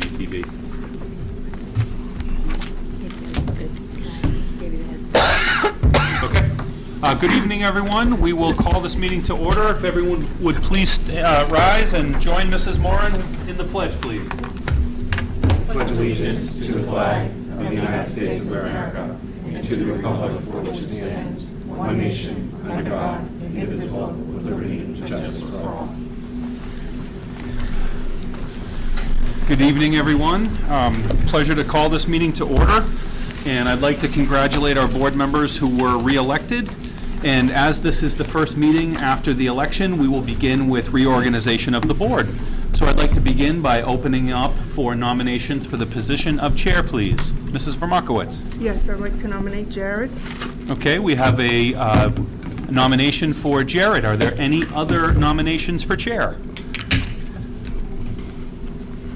GTV. Okay. Good evening, everyone. We will call this meeting to order. If everyone would please rise and join Mrs. Moran in the pledge, please. Pledge allegiance to the flag of the United States of America and to the republic for which it stands, one nation, under God, indivisible, with liberty and justice for all. Good evening, everyone. Pleasure to call this meeting to order. And I'd like to congratulate our board members who were re-elected. And as this is the first meeting after the election, we will begin with reorganization of the board. So I'd like to begin by opening up for nominations for the position of chair, please. Mrs. Vermakowitz. Yes, I'd like to nominate Jared. Okay, we have a nomination for Jared. Are there any other nominations for chair?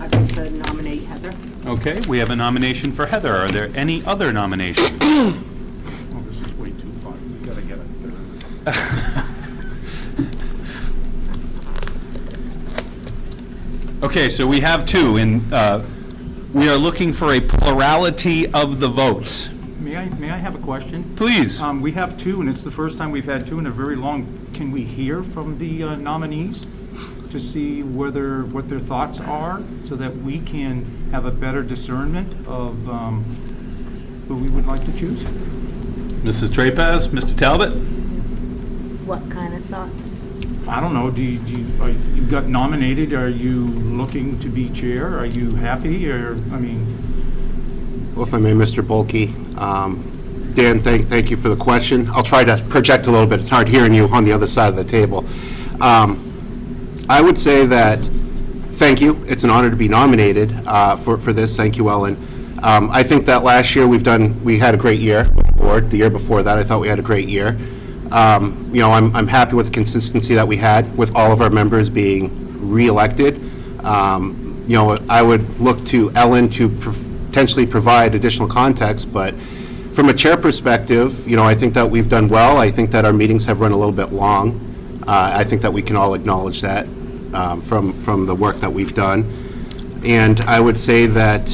I'd like to nominate Heather. Okay, we have a nomination for Heather. Are there any other nominations? Oh, this is way too far. We gotta get it. Okay, so we have two, and we are looking for a plurality of the votes. May I have a question? Please. We have two, and it's the first time we've had two in a very long. Can we hear from the nominees to see what their thoughts are, so that we can have a better discernment of who we would like to choose? Mrs. Trapaz, Mr. Talbot? What kind of thoughts? I don't know. You got nominated? Are you looking to be chair? Are you happy? Well, if I may, Mr. Bulkey, Dan, thank you for the question. I'll try to project a little bit. It's hard hearing you on the other side of the table. I would say that thank you. It's an honor to be nominated for this. Thank you, Ellen. I think that last year we had a great year with the board. The year before that, I thought we had a great year. I'm happy with the consistency that we had with all of our members being re-elected. I would look to Ellen to potentially provide additional context, but from a chair perspective, I think that we've done well. I think that our meetings have run a little bit long. I think that we can all acknowledge that from the work that we've done. And I would say that,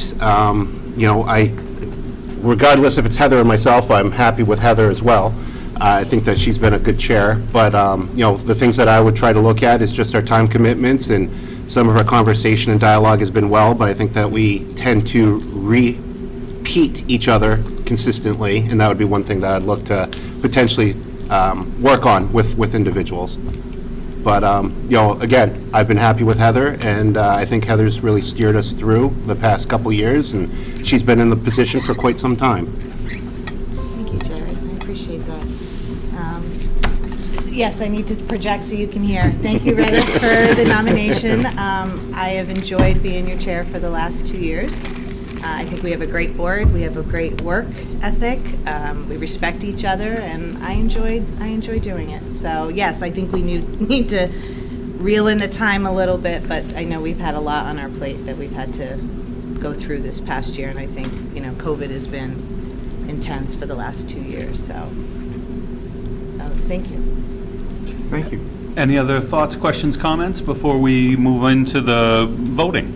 regardless if it's Heather or myself, I'm happy with Heather as well. I think that she's been a good chair, but the things that I would try to look at is just our time commitments, and some of our conversation and dialogue has been well, but I think that we tend to repeat each other consistently, and that would be one thing that I'd look to potentially work on with individuals. But again, I've been happy with Heather, and I think Heather's really steered us through the past couple years, and she's been in the position for quite some time. Thank you, Jared. I appreciate that. Yes, I need to project so you can hear. Thank you, Retta, for the nomination. I have enjoyed being your chair for the last 2 years. I think we have a great board. We have a great work ethic. We respect each other, and I enjoy doing it. So yes, I think we need to reel in the time a little bit, but I know we've had a lot on our plate that we've had to go through this past year, and I think COVID has been intense for the last 2 years. So thank you. Thank you. Any other thoughts, questions, comments before we move into the voting?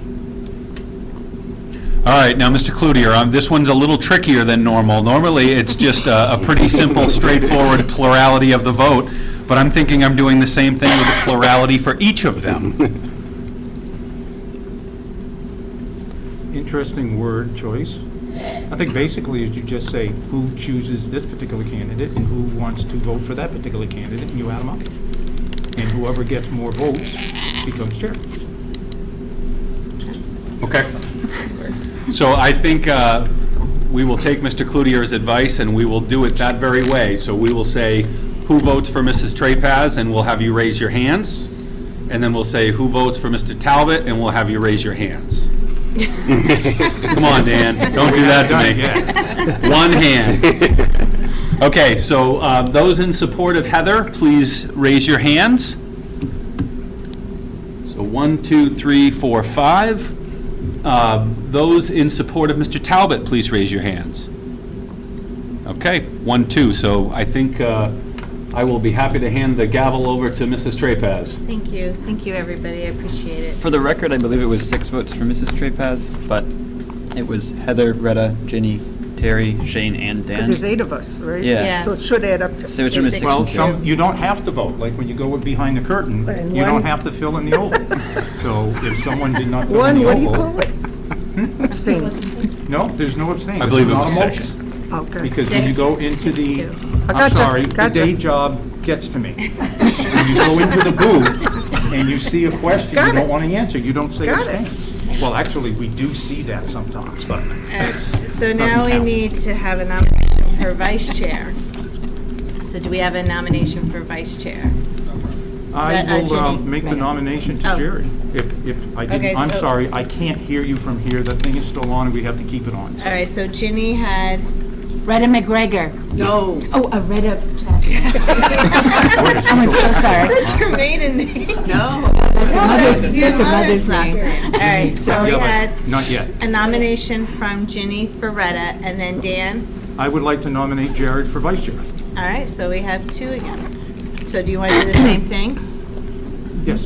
All right, now, Mr. Cloutier, this one's a little trickier than normal. Normally, it's just a pretty simple, straightforward plurality of the vote, but I'm thinking I'm doing the same thing with a plurality for each of them. Interesting word choice. I think basically is you just say who chooses this particular candidate and who wants to vote for that particular candidate, and you add them up. And whoever gets more votes becomes chair. Okay. So I think we will take Mr. Cloutier's advice, and we will do it that very way. So we will say who votes for Mrs. Trapaz, and we'll have you raise your hands. And then we'll say who votes for Mr. Talbot, and we'll have you raise your hands. Come on, Dan, don't do that to me. One hand. Okay, so those in support of Heather, please raise your hands. So 1, 2, 3, 4, 5. Those in support of Mr. Talbot, please raise your hands. Okay, 1, 2. So I think I will be happy to hand the gavel over to Mrs. Trapaz. Thank you, everybody, I appreciate it. For the record, I believe it was 6 votes for Mrs. Trapaz, but it was Heather, Retta, Ginny, Terry, Shane, and Dan. Because there's 8 of us, right? Yeah. Yeah. So it should add up to. So which one is Six. Well, 62? you don't have to vote, like when you go behind the curtain, And you don't one- have to fill in the oval. So if someone did not fill in One, the what do you oval. call it? Abstain. No, there's no abstain. I believe it It's was not a 6. motion. Okay. Because when you Six. go into Six, the, two. I I'm gotcha, sorry, the gotcha. day job gets to me. When you go into the booth and you see a question you Got don't it. want to answer, you don't say Got it. abstain. Well, actually, we do see that sometimes, but So now we count. need to have a nomination for vice chair. So do we have a nomination for vice chair? I will Ginny. make the nomination to Oh. Jerry. If I Okay, didn't, I'm so- sorry, I can't hear you from here. The thing is still on and we have to keep it on. so. All right, so Ginny had, Retta McGregor. No. Oh, Retta Chapter. I'm so sorry. what's your maiden name? No. That's Your a mother's last name. All right, so we Yeah, but had Not yet. a nomination from Ginny for Retta, and then Dan. I would like to nominate Jared for vice chair. All right, so we have 2 again. So do you want to do the same thing? Yes.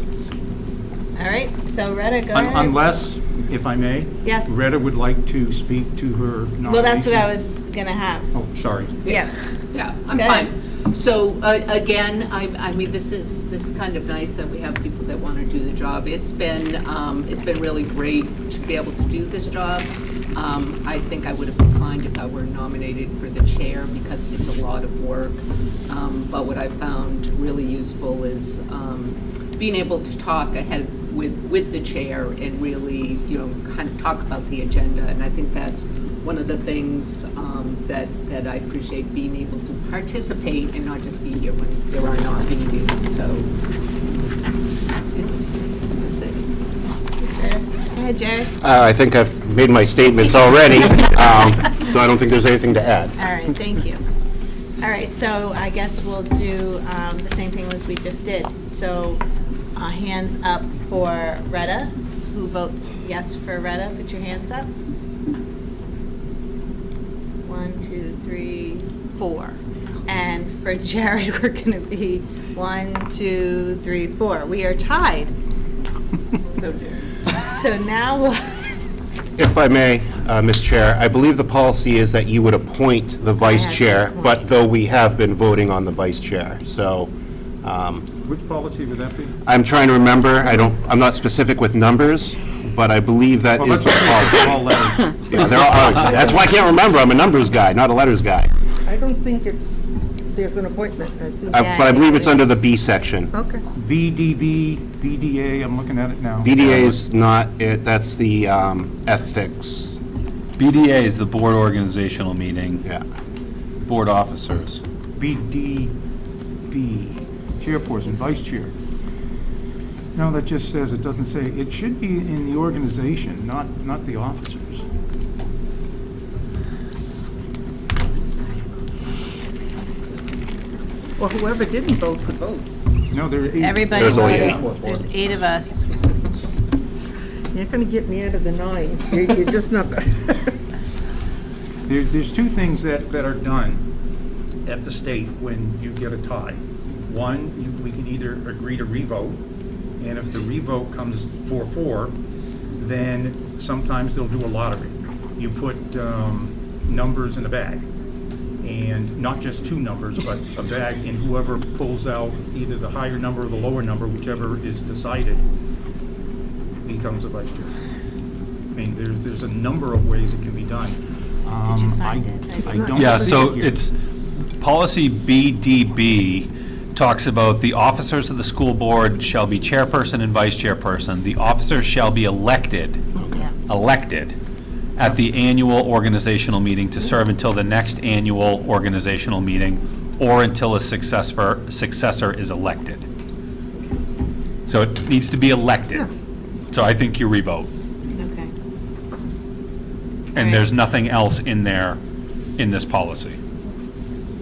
All right, so Retta, go ahead. Unless, if I may. Yes. Retta would like to speak to her nomination. Well, that's what I was gonna have. Oh, sorry. Yeah. Yeah, I'm Go ahead. fine. So, again, I mean, this is kind of nice that we have people that want to do the job. It's been really great to be able to do this job. I think I would have declined if I were nominated for the chair because it's a lot of work. But what I found really useful is being able to talk ahead with the chair and really, kind of talk about the agenda. And I think that's one of the things that I appreciate, being able to participate and not just be here when there are not meetings. So that's it. Go ahead, Jerry. I think I've made my statements already, so I don't think there's anything to add. All right, thank you. All right, so I guess we'll do the same thing as we just did. So hands up for Retta. Who votes yes for Retta? Put your hands up. 1, 2, 3, 4. And for Jared, we're going to be 1, 2, 3, 4. We are tied. So now we'll. If I may, Ms. Chair, I believe the policy is that you would appoint the vice have to chair, appoint. but though we have been voting on the vice chair, so Which policy would that be? I'm trying to remember, I'm not specific with numbers, but I believe that Well, is let's the look at policy. all letters. Yeah, that's why I can't remember, I'm a numbers guy, not a letters guy. I don't think there's an appointment. I think- But I believe it's under the B section. Okay. BDB, BDA, I'm looking at it now. BDA is not it, that's the ethics, BDA is the board organizational meeting, yeah. board officers. BDB, chairperson, vice chair. No, that just says, it doesn't say, it should be in the organization, not the officers. Well, whoever didn't vote could vote. No, there are 8. Everybody There's only voted. 8. There's 8 of us. You're not going to get me out of the 9. You're just not going to. There's 2 things that are done at the state when you get a tie. One, we can either agree to revote, and if the revote comes 4-4, then sometimes they'll do a lottery. You put numbers in a bag, and not just 2 numbers, but a bag, and whoever pulls out either the higher number or the lower number, whichever is decided, becomes the vice chair. I mean, there's a number of ways it can be done. Did you find it? I don't Yeah, see so it here. it's, policy BDB talks about the officers of the school board shall be chairperson and vice chairperson. The officers shall be elected at the annual organizational meeting to serve until the next annual organizational meeting or until a successor is elected. So it needs to be elected. So I think you revote. Okay. And there's nothing else in there in this policy.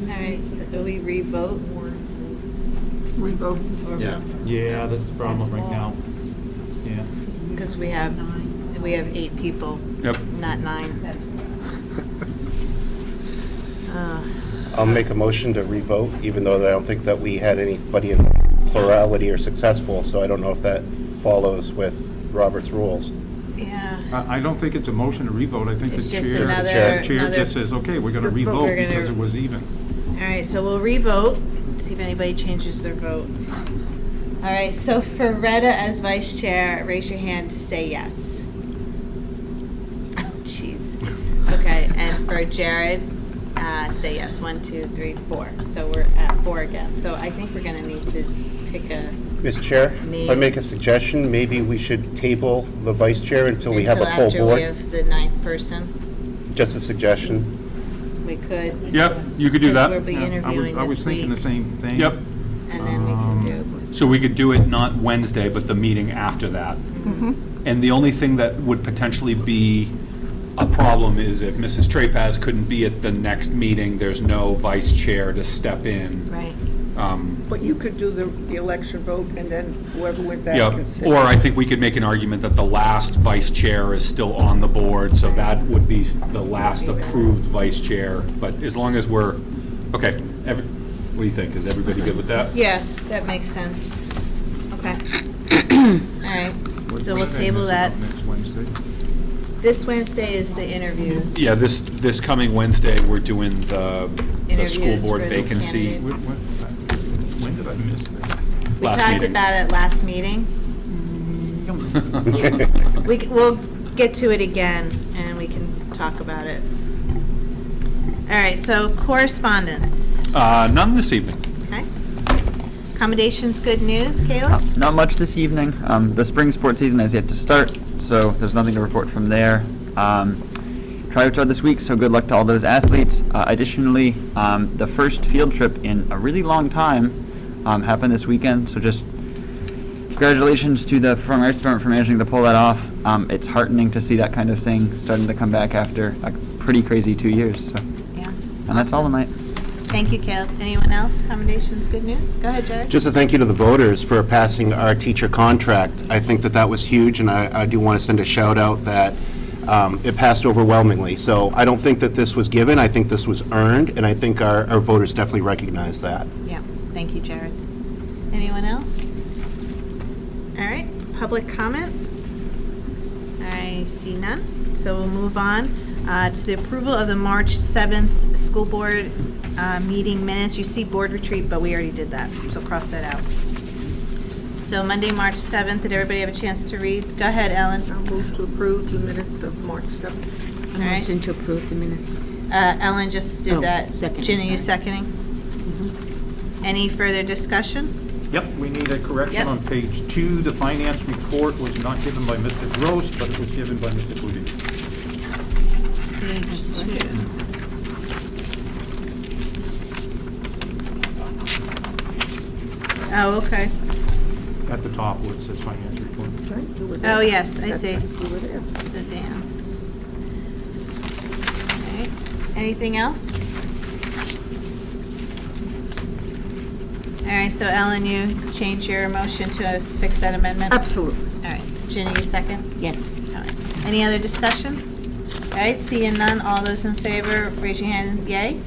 All right, so do we revote? Revote. Yeah, that's the problem right now. Yeah. Because we have 8 people, Yep. not 9. I'll make a motion to revote, even though I don't think that we had anybody in plurality or successful, so I don't know if that follows with Robert's rules. Yeah. I don't think it's a motion to revote. I think It's the just chair, another- chair another- just says, okay, we're going to Just vote. revote We're gonna- because it was even. All right, so we'll revote, see if anybody changes their vote. All right, so for Retta as vice chair, raise your hand to say yes. Oh, jeez. Okay, and for Jared, say yes. 1, 2, 3, 4. So we're at 4 again. So I think we're gonna need to pick a, Mr. Chair, if I make a suggestion, maybe we should table the vice chair until we have a full until after we board. have the 9th person. Just a suggestion. We could. Yep, you could do that. Because we'll be Yeah, interviewing I was this thinking the week, same thing. Yep. and then we can do. So we could do it not Wednesday, but the meeting after that. And the only thing that would potentially be a problem is if Mrs. Trapaz couldn't be at the next meeting, there's no vice chair to step in. Right. But you could do the election vote, and then whoever wins that Yeah, can sit. or I think we could make an argument that the last vice chair is still on the board, so that would be the last approved vice chair. But as long as we're, okay, what do you think? Is everybody good with that? Yeah, that makes sense. Okay. All right, so we'll table that. Next Wednesday. This Wednesday is the interviews. Yeah, this coming Wednesday, we're doing the school Interviews board for the vacancy. candidates. When did I miss that? We Last talked meeting. about it last meeting. We'll get to it again, and we can talk about it. All right, so correspondence, None this evening. okay? Accommodations, good news, Caleb? Not much this evening. The spring sports season has yet to start, so there's nothing to report from there. Tryouts are this week, so good luck to all those athletes. Additionally, the first field trip in a really long time happened this weekend, so just congratulations to the Performing Arts Department for managing to pull that off. It's heartening to see that kind of thing starting to come back after a pretty crazy 2 years. So. Yeah. And that's all tonight. Thank you, Caleb. Anyone else? Accommodations, good news? Go ahead, Jared. Just a thank you to the voters for passing our teacher contract. I think that that was huge, and I do want to send a shout out that it passed overwhelmingly. So I don't think that this was given, I think this was earned, and I think our voters definitely recognize that. Yeah, thank you, Jared. Anyone else? All right, public comment? I see none, so we'll move on to the approval of the March 7th school board meeting minutes. You see board retreat, but we already did that, so cross that out. So Monday, March 7th, did everybody have a chance to read? Go ahead, Ellen. I'll move to approve the minutes of March 7th. All right. Motion to approve the minutes. Ellen just did Oh, that. second, Ginny, you sorry. seconding? Any further discussion? Yep, we need a correction Yep. on page 2. The finance report was not given by Mr. Gross, but it was given by Mr. Cloutier. Page 2. Oh, okay. At the top where it says finance report. Right, you were Oh, there. yes, I see. You were there. So Dan. All right. Anything else? All right, so Ellen, you change your motion to fix that amendment? Absolutely. All right. Ginny, you second? Yes. All right. Any other discussion? All right, seeing none, all those in favor, raise your hand, yay?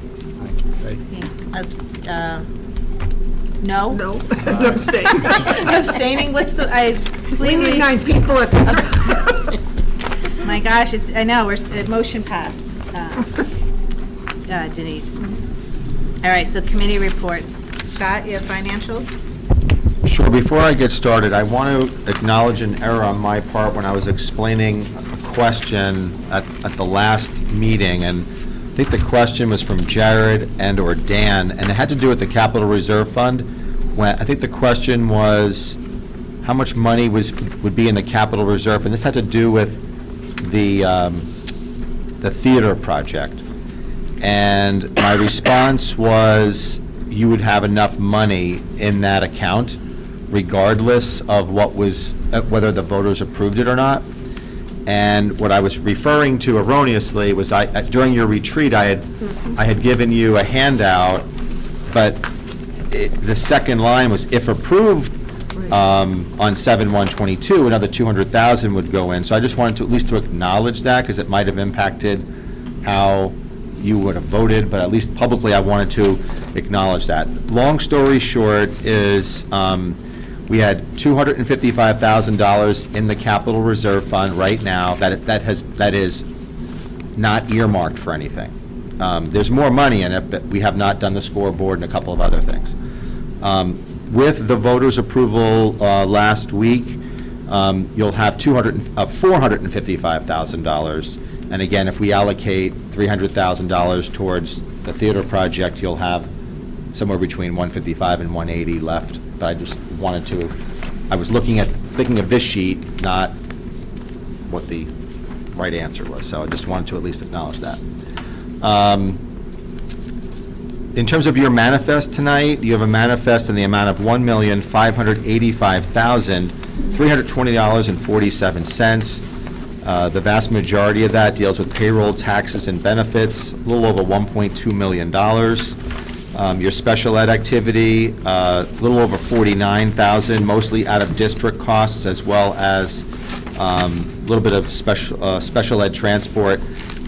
No? No, abstain. Abstaining, what's the, I We completely. need 9 people at this. My gosh, I know, motion passed. Denise. All right, so committee reports. Scott, you have financials? Sure. Before I get started, I want to acknowledge an error on my part when I was explaining a question at the last meeting, and I think the question was from Jared and/or Dan, and it had to do with the Capital Reserve Fund. When I think the question was how much money would be in the Capital Reserve, and this had to do with the theater project. And my response was you would have enough money in that account regardless of whether the voters approved it or not. And what I was referring to erroneously was during your retreat, I had given you a handout, but the second line was if approved on 7/1/22, another 200,000 would go in. So I just wanted to at least to acknowledge that because it might have impacted how you would have voted, but at least publicly, I wanted to acknowledge that. Long story short is, we had $255,000 in the capital reserve fund right now that is not earmarked for anything. There's more money in it, but we have not done the scoreboard and a couple of other things. With the voters' approval last week, you'll have $455,000. And again, if we allocate $300,000 towards the theater project, you'll have somewhere between 155 and 180 left. But I just wanted to, I was thinking of this sheet, not what the right answer was. So I just wanted to at least acknowledge that. In terms of your manifest tonight, you have a manifest in the amount of $1,585,320.47. The vast majority of that deals with payroll, taxes, and benefits, a little over $1.2 million. Your special ed activity, a little over $49,000, mostly out-of-district costs, as well as a little bit of special ed transport.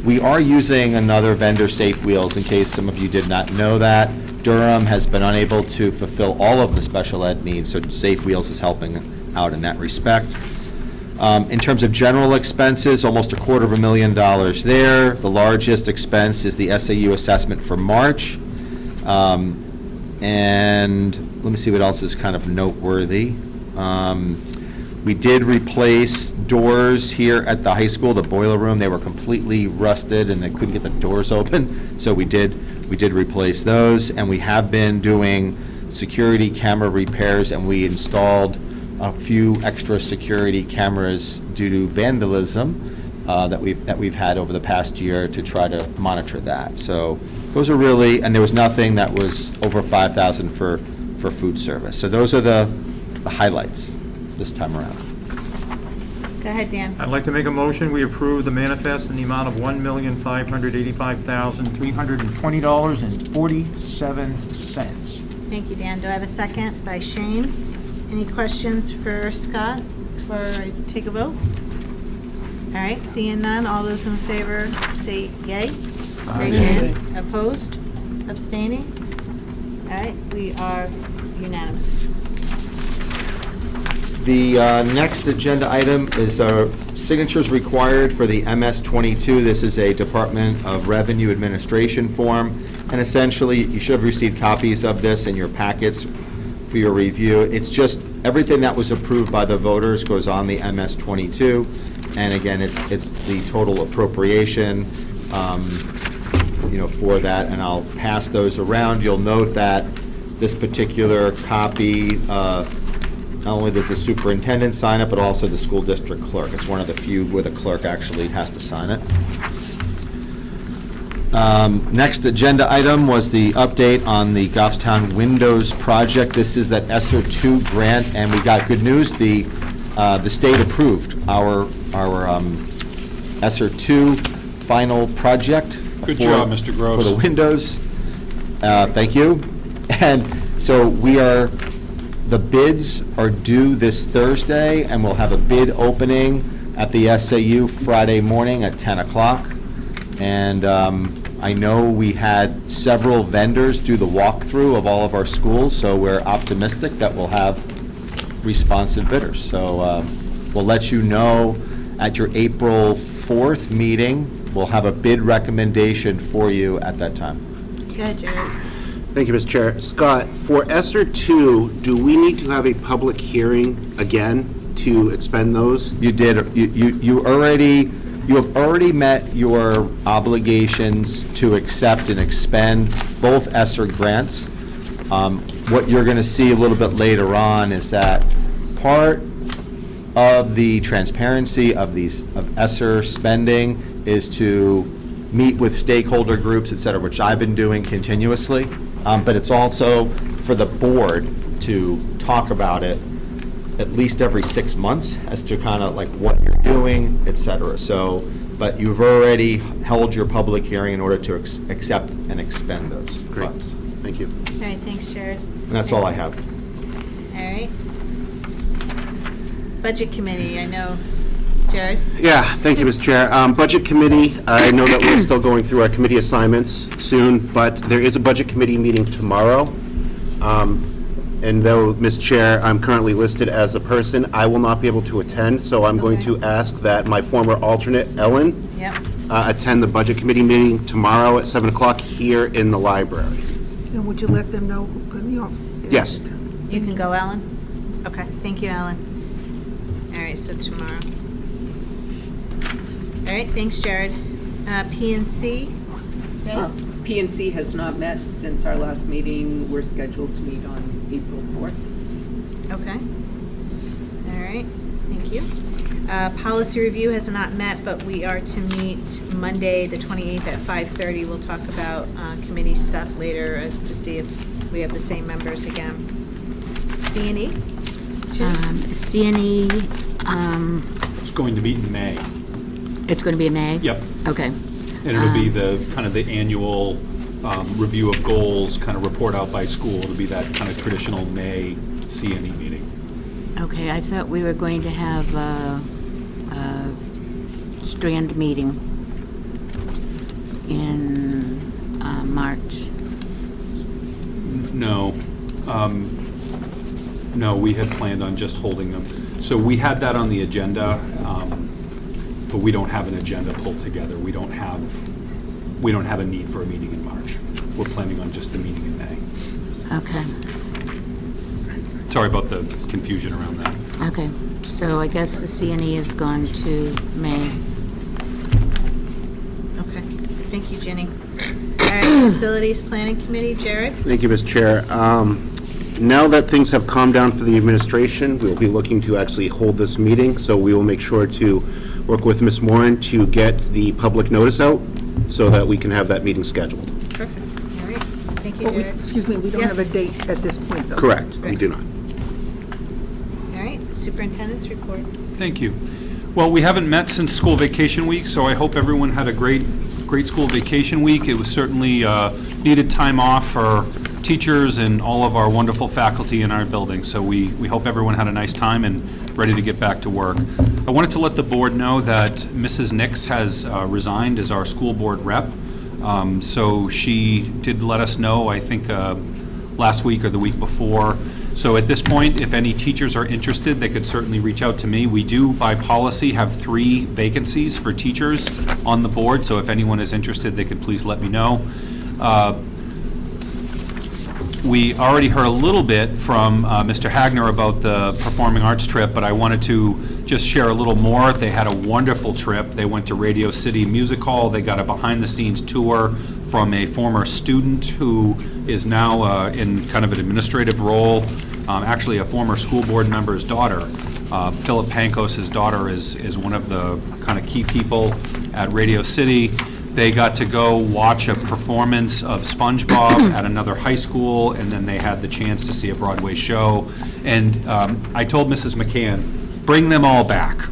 We are using another vendor, Safe Wheels, in case some of you did not know that. Durham has been unable to fulfill all of the special ed needs, so Safe Wheels is helping out in that respect. In terms of general expenses, almost $250,000 there. The largest expense is the SAU assessment for March. And let me see what else is kind of noteworthy. We did replace doors here at the high school, the boiler room. They were completely rusted and they couldn't get the doors open. So we did replace those, and we have been doing security camera repairs, and we installed a few extra security cameras due to vandalism that we've had over the past year to try to monitor that. So those are really, and there was nothing that was over $5,000 for food service. So those are the highlights this time around. Go ahead, Dan. I'd like to make a motion, we approve the manifest in the amount of $1,585,320.47. Thank you, Dan. Do I have a second by Shane? Any questions for Scott before I take a vote? All right, seeing none, all those in favor say yay. Raise your hand. Opposed? Abstaining? All right, we are unanimous. The next agenda item is signatures required for the MS-22. This is a Department of Revenue Administration form, and essentially, you should have received copies of this in your packets for your review. It's just everything that was approved by the voters goes on the MS-22, and again, it's the total appropriation, for that, and I'll pass those around. You'll note that this particular copy, not only does the superintendent sign it, but also the school district clerk. It's one of the few where the clerk actually has to sign it. Next agenda item was the update on the Goffstown Windows project. This is that ESSER 2 grant, and we got good news. The state approved our ESSER 2 final project. Good job, Mr. Gross. For the Windows. Thank you. And so the bids are due this Thursday, and we'll have a bid opening at the SAU Friday morning at 10 o'clock. And I know we had several vendors do the walkthrough of all of our schools, so we're optimistic that we'll have responsive bidders. So we'll let you know at your April 4th meeting. We'll have a bid recommendation for you at that time. Good, Jared. Thank you, Mr. Chair. Scott, for ESSER 2, do we need to have a public hearing again to expend those? You did. You have already met your obligations to accept and expend both ESSER grants. What you're going to see a little bit later on is that part of the transparency of ESSER spending is to meet with stakeholder groups, et cetera, which I've been doing continuously. But it's also for the board to talk about it at least every 6 months as to kind of like what you're doing, et cetera. So, but you've already held your public hearing in order to accept and expend those funds. Thank you. All right, thanks, Jared. And that's all I have. All right. Budget Committee, I know Jared? Yeah, thank you, Mr. Chair. Budget Committee, I know that we're still going through our committee assignments soon, but there is a Budget Committee meeting tomorrow. And though, Ms. Chair, I'm currently listed as a person, I will not be able to attend, so I'm going to ask that my former alternate, Ellen, Yep. attend the Budget Committee meeting tomorrow at 7 o'clock here in the library. And would you let them know who can, Yes. You can go, Ellen? Okay, thank you, Ellen. All right, so tomorrow. All right, thanks, Jared. PNC? PNC has not met since our last meeting. We're scheduled to meet on April 4th. Okay. All right, thank you. Policy Review has not met, but we are to meet Monday, the 28th at 5:30. We'll talk about committee stuff later as to see if we have the same members again. C&E? C&E, It's going to be in May. it's going to be in May? Yep. Okay. And it'll be the, kind of the annual review of goals, kind of report out by school. It'll be that kind of traditional May C&E meeting. Okay, I thought we were going to have a Strand meeting in March. No. No, we had planned on just holding them. So we had that on the agenda, but we don't have an agenda pulled together. We don't have a need for a meeting in March. We're planning on just the meeting in May. Okay, Sorry about the confusion around that. okay. So I guess the C&E has gone to May. Okay, thank you, Jenny. All right, Facilities Planning Committee, Jared? Thank you, Mr. Chair. Now that things have calmed down for the administration, we'll be looking to actually hold this meeting, so we will make sure to work with Ms. Moran to get the public notice out so that we can have that meeting scheduled. Perfect. All right, thank you, Oh, Jared. excuse me, we don't Yes. have a date at this point, though. Correct, we do not. All right, Superintendents Report. Thank you. Well, we haven't met since school vacation week, so I hope everyone had a great school vacation week. It was certainly needed time off for teachers and all of our wonderful faculty in our building. So we hope everyone had a nice time and ready to get back to work. I wanted to let the board know that Mrs. Nix has resigned as our school board rep. So she did let us know, I think, last week or the week before. So at this point, if any teachers are interested, they could certainly reach out to me. We do, by policy, have 3 vacancies for teachers on the board, so if anyone is interested, they could please let me know. We already heard a little bit from Mr. Hagner about the performing arts trip, but I wanted to just share a little more. They had a wonderful trip. They went to Radio City Music Hall. They got a behind-the-scenes tour from a former student who is now in kind of an administrative role, actually a former school board member's daughter. Philip Pankos' daughter is one of the kind of key people at Radio City. They got to go watch a performance of SpongeBob at another high school, and then they had the chance to see a Broadway show. And I told Mrs. McCann, bring them all back.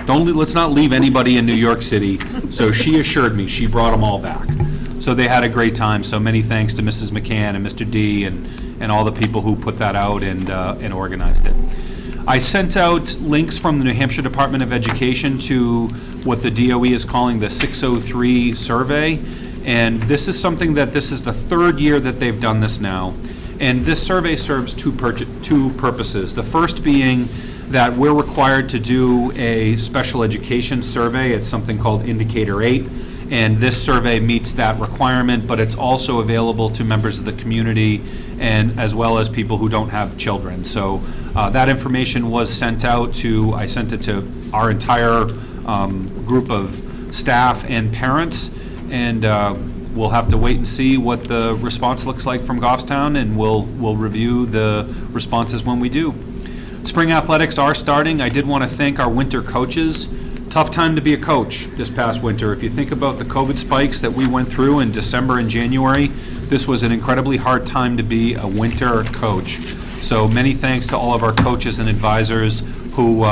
Let's not leave anybody in New York City. So she assured me she brought them all back. So they had a great time. So many thanks to Mrs. McCann and Mr. D and all the people who put that out and organized it. I sent out links from the New Hampshire Department of Education to what the DOE is calling the 603 survey. And this is something this is the 3rd year that they've done this now. And this survey serves two purposes. The first being that we're required to do a special education survey. It's something called Indicator 8. And this survey meets that requirement, but it's also available to members of the community and as well as people who don't have children. So that information was sent out I sent it to our entire group of staff and parents, and we'll have to wait and see what the response looks like from Goffstown, and we'll review the responses when we do. Spring athletics are starting. I did want to thank our winter coaches. Tough time to be a coach this past winter. If you think about the COVID spikes that we went through in December and January, this was an incredibly hard time to be a winter coach. So many thanks to all of our coaches and advisors who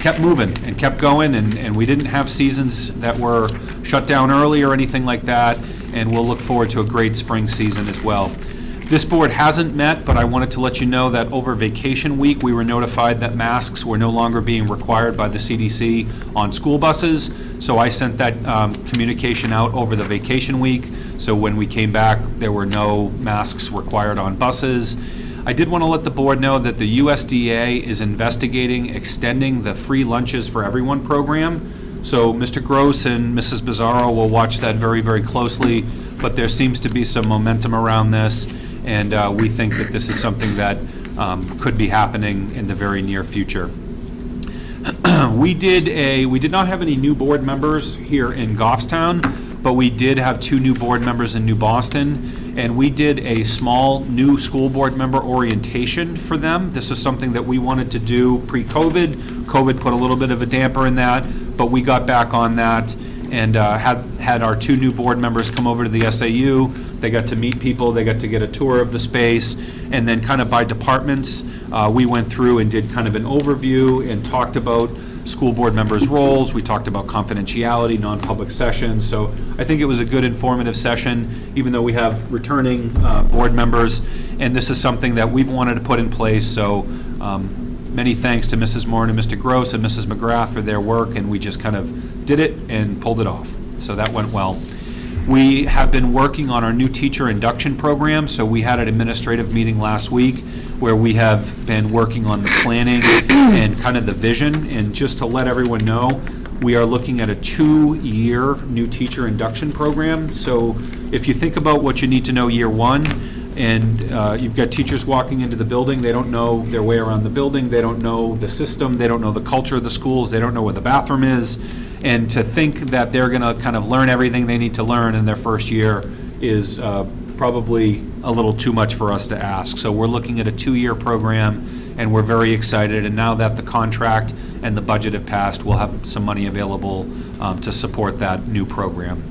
kept moving and kept going, and we didn't have seasons that were shut down early or anything like that, and we'll look forward to a great spring season as well. This board hasn't met, but I wanted to let you know that over vacation week, we were notified that masks were no longer being required by the CDC on school buses. So I sent that communication out over the vacation week. So when we came back, there were no masks required on buses. I did want to let the board know that the USDA is investigating extending the free lunches for everyone program. So Mr. Gross and Mrs. Bizzarro will watch that very, very closely, but there seems to be some momentum around this, and we think that this is something that could be happening in the very near future. We did not have any new board members here in Goffstown, but we did have 2 new board members in New Boston, and we did a small new school board member orientation for them. This is something that we wanted to do pre-COVID. COVID put a little bit of a damper in that, but we got back on that and had our 2 new board members come over to the SAU. They got to meet people, they got to get a tour of the space, and then kind of by departments, we went through and did kind of an overview and talked about school board members' roles. We talked about confidentiality, non-public sessions. So I think it was a good informative session, even though we have returning board members. And this is something that we've wanted to put in place. So many thanks to Mrs. Moore and Mr. Gross and Mrs. McGrath for their work. And we just kind of did it and pulled it off. So that went well. We have been working on our new teacher induction program. So we had an administrative meeting last week where we have been working on the planning and kind of the vision. And just to let everyone know, we are looking at a 2-year new teacher induction program. So if you think about what you need to know year 1, and you've got teachers walking into the building, they don't know their way around the building, they don't know the system, they don't know the culture of the schools, they don't know where the bathroom is. And to think that they're gonna kind of learn everything they need to learn in their first year is probably a little too much for us to ask. So we're looking at a 2-year program, and we're very excited. And now that the contract and the budget have passed, we'll have some money available to support that new program.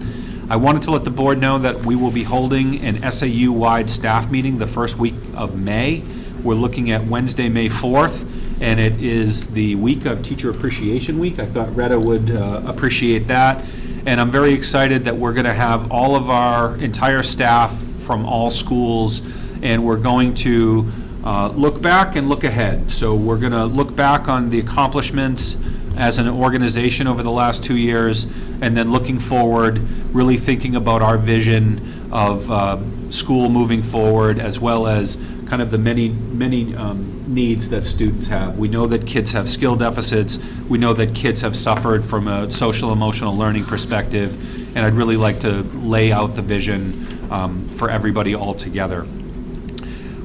I wanted to let the board know that we will be holding an SAU-wide staff meeting the first week of May. We're looking at Wednesday, May 4th, and it is the week of Teacher Appreciation Week. I thought Retta would appreciate that. And I'm very excited that we're going to have all of our entire staff from all schools, and we're going to look back and look ahead. So we're going to look back on the accomplishments as an organization over the last 2 years, and then looking forward, really thinking about our vision of school moving forward, as well as kind of the many needs that students have. We know that kids have skill deficits. We know that kids have suffered from a social emotional learning perspective, and I'd really like to lay out the vision for everybody all together.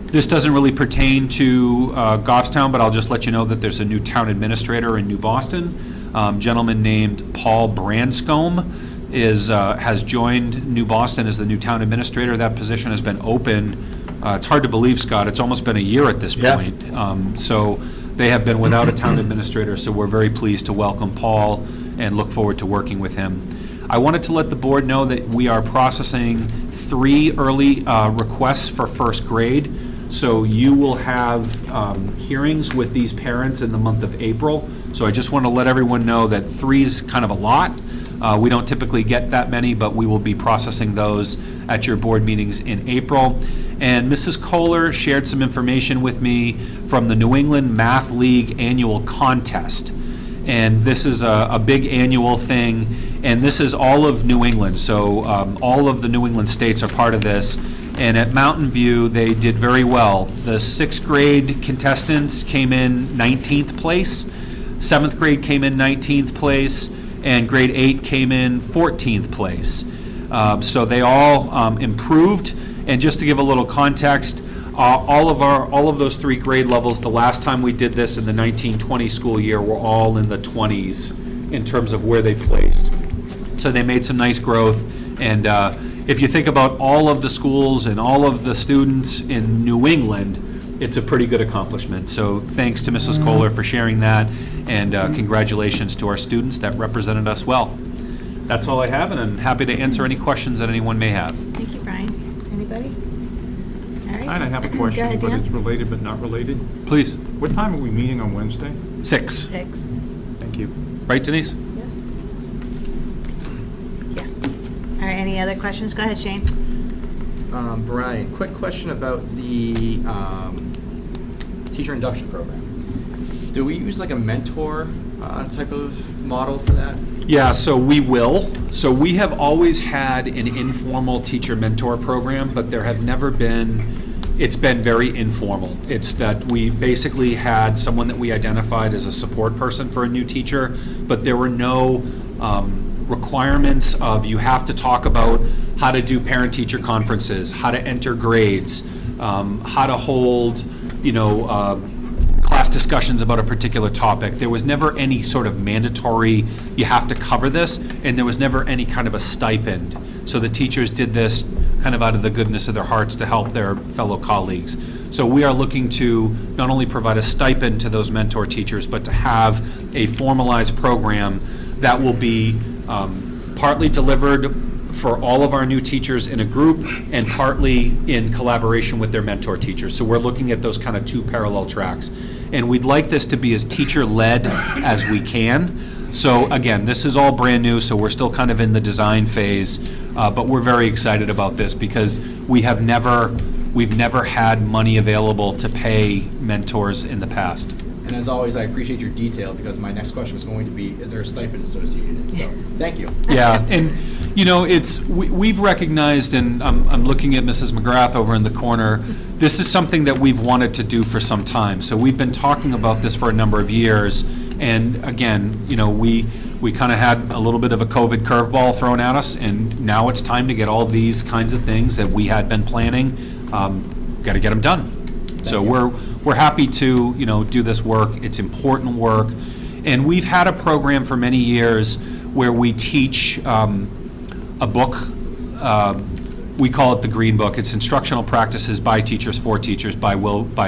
This doesn't really pertain to Goffstown, but I'll just let you know that there's a new town administrator in New Boston. Gentleman named Paul Branscombe has joined New Boston as the new town administrator. That position has been open. It's hard to believe, Scott, it's almost been a year at this point. So they have been without a town administrator, so we're very pleased to welcome Paul and look forward to working with him. I wanted to let the board know that we are processing 3 early requests for first grade. So you will have hearings with these parents in the month of April. So I just want to let everyone know that 3's kind of a lot. We don't typically get that many, but we will be processing those at your board meetings in April. And Mrs. Kohler shared some information with me from the New England Math League annual contest. And this is a big annual thing, and this is all of New England. So all of the New England states are part of this. And at Mountain View, they did very well. The 6th grade contestants came in 19th place, 7th grade came in 19th place, and grade 8 came in 14th place. So they all improved. And just to give a little context, all of those 3 grade levels, the last time we did this in the 1920 school year, were all in the 20s in terms of where they placed. So they made some nice growth. And if you think about all of the schools and all of the students in New England, it's a pretty good accomplishment. So thanks to Mrs. Kohler for sharing that, and congratulations to our students that represented us well. That's all I have, and I'm happy to answer any questions that anyone may have. Thank you, Brian. Anybody? All right. I have a Go question, ahead, but Dan. it's related but not related. Please. What time are we meeting on Wednesday? 6. 6. Thank you. Right, Denise? Yes. Yeah. All right, any other questions? Go ahead, Shane. Brian, quick question about the teacher induction program. Do we use like a mentor type of model for that? Yeah, so we will. So we have always had an informal teacher mentor program, but there have never been, it's been very informal. It's that we basically had someone that we identified as a support person for a new teacher, but there were no requirements of you have to talk about how to do parent-teacher conferences, how to enter grades, how to hold, class discussions about a particular topic. There was never any sort of mandatory, you have to cover this, and there was never any kind of a stipend. So the teachers did this kind of out of the goodness of their hearts to help their fellow colleagues. So we are looking to not only provide a stipend to those mentor teachers, but to have a formalized program that will be partly delivered for all of our new teachers in a group and partly in collaboration with their mentor teachers. So we're looking at those kind of two parallel tracks. And we'd like this to be as teacher-led as we can. So again, this is all brand new, so we're still kind of in the design phase, but we're very excited about this because we've never had money available to pay mentors in the past. And as always, I appreciate your detail because my next question was going to be, is there a stipend associated? So, thank you. Yeah, and we've recognized, and I'm looking at Mrs. McGrath over in the corner, this is something that we've wanted to do for some time. So we've been talking about this for a number of years, and again, we kind of had a little bit of a COVID curveball thrown at us, and now it's time to get all these kinds of things that we had been planning, got to get them done. So we're happy to, do this work. It's important work. And we've had a program for many years where we teach a book. We call it the Green Book. It's Instructional Practices by Teachers for Teachers by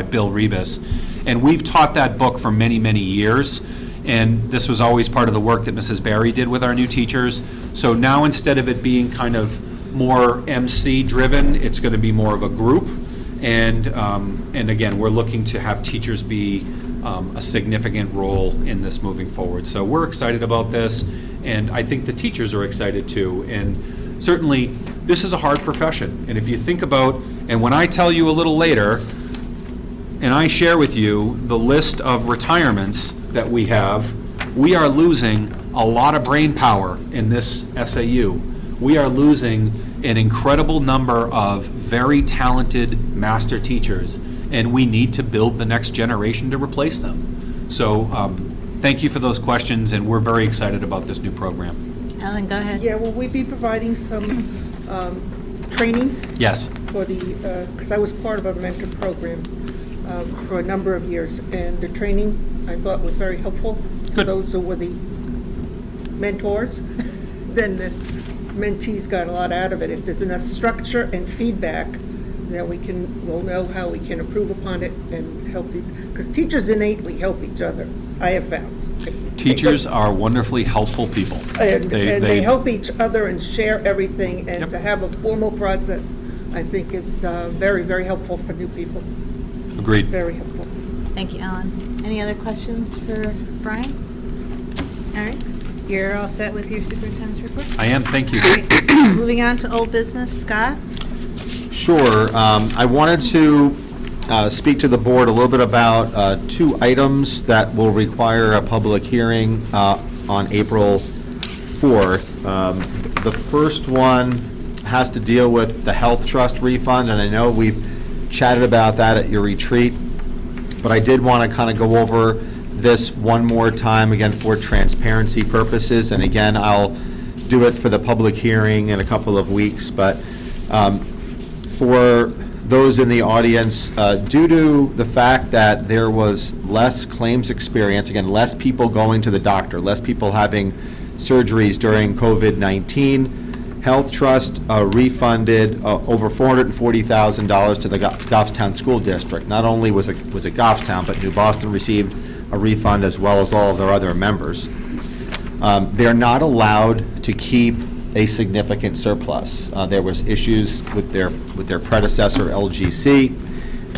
Bill Rebus. And we've taught that book for many, many years. And this was always part of the work that Mrs. Barry did with our new teachers. So now instead of it being kind of more MC driven, it's going to be more of a group. And again, we're looking to have teachers be a significant role in this moving forward. So we're excited about this, and I think the teachers are excited too. And certainly, this is a hard profession. And if you think about, and when I tell you a little later, and I share with you the list of retirements that we have, we are losing a lot of brain power in this SAU. We are losing an incredible number of very talented master teachers, and we need to build the next generation to replace them. So thank you for those questions, and we're very excited about this new program. Ellen, go ahead. Yeah, will we be providing some training Yes. for the, because I was part of a mentor program for a number of years, and the training I thought was very helpful to Good. those who were the mentors. Then the mentees got a lot out of it. If there's enough structure and feedback, then we'll know how we can improve upon it and help these, because teachers innately help each other, I have found. Teachers are wonderfully helpful people. And they help each other and share everything, and Yep. to have a formal process, I think it's very, very helpful for new people. Agreed. Very helpful. Thank you, Ellen. Any other questions for Brian? All right, you're all set with your superintendent's report? I am, thank you. All right. Moving on to old business, Scott? Sure. I wanted to speak to the board a little bit about two items that will require a public hearing on April 4th. The first one has to deal with the health trust refund, and I know we've chatted about that at your retreat, but I did want to kind of go over this one more time, again, for transparency purposes, and again, I'll do it for the public hearing in a couple of weeks, but for those in the audience, due to the fact that there was less claims experience, again, less people going to the doctor, less people having surgeries during COVID-19, Health Trust refunded over $440,000 to the Goffstown School District. Not only was it Goffstown, but New Boston received a refund as well as all of their other members. They're not allowed to keep a significant surplus. There was issues with their predecessor, LGC,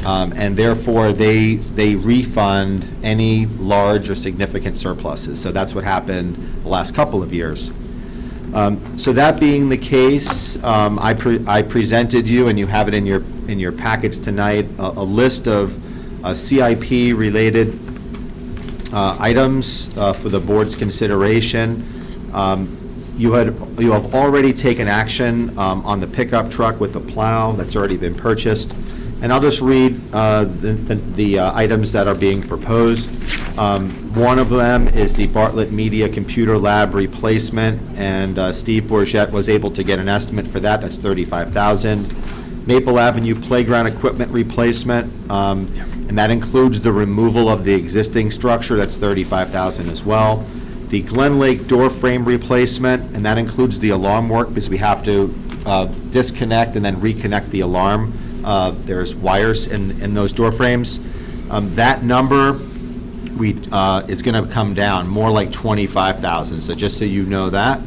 and therefore they refund any large or significant surpluses. So that's what happened the last couple of years. So that being the case, I presented you, and you have it in your package tonight, a list of CIP-related items for the board's consideration. You have already taken action on the pickup truck with the plow that's already been purchased. And I'll just read the items that are being proposed. One of them is the Bartlett Media Computer Lab replacement, and Steve Bourget was able to get an estimate for that. That's $35,000. Maple Avenue Playground Equipment replacement, and that includes the removal of the existing structure. That's $35,000 as well. The Glen Lake door frame replacement, and that includes the alarm work, because we have to disconnect and then reconnect the alarm. There's wires in those door frames. That number is going to come down, more like $25,000, so just so you know that.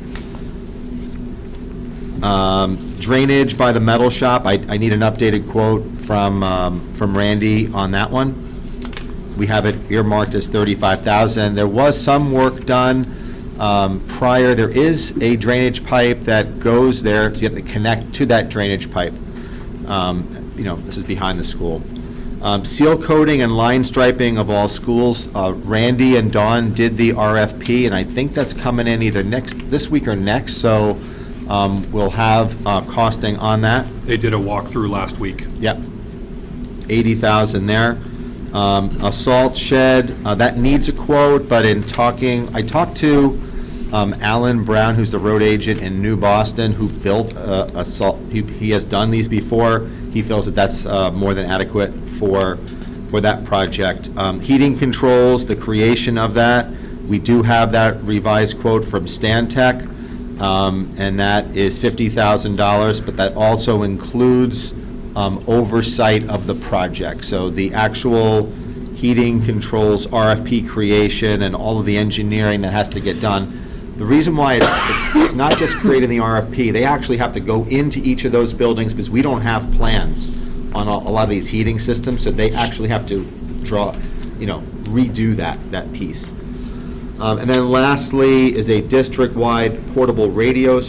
Drainage by the metal shop, I need an updated quote from Randy on that one. We have it earmarked as $35,000. There was some work done prior. There is a drainage pipe that goes there, so you have to connect to that drainage pipe. This is behind the school. Seal coating and line striping of all schools. Randy and Dawn did the RFP, and I think that's coming in either this week or next, so we'll have costing on that. They did a walkthrough last week. Yep. $80,000 there. A salt shed, that needs a quote, but I talked to Alan Brown, who's the road agent in New Boston, who built a salt, he has done these before. He feels that that's more than adequate for that project. Heating controls, the creation of that, we do have that revised quote from Stantec, and that is $50,000, but that also includes oversight of the project. So the actual heating controls, RFP creation, and all of the engineering that has to get done. The reason why it's not just creating the RFP, they actually have to go into each of those buildings, because we don't have plans on a lot of these heating systems, so they actually have to redo that piece. And then lastly is a district-wide portable radio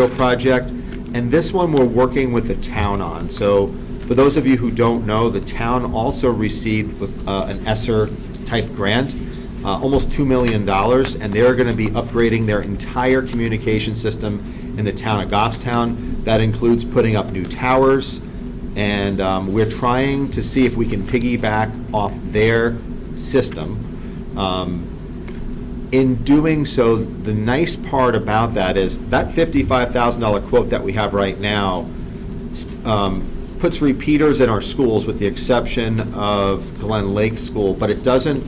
project. And this one we're working with the town on. So for those of you who don't know, the town also received an ESSER-type grant, almost $2 million, and they're going to be upgrading their entire communication system in the town of Goffstown. That includes putting up new towers, and we're trying to see if we can piggyback off their system. In doing so, the nice part about that is that $55,000 quote that we have right now puts repeaters in our schools, with the exception of Glen Lake School, but it doesn't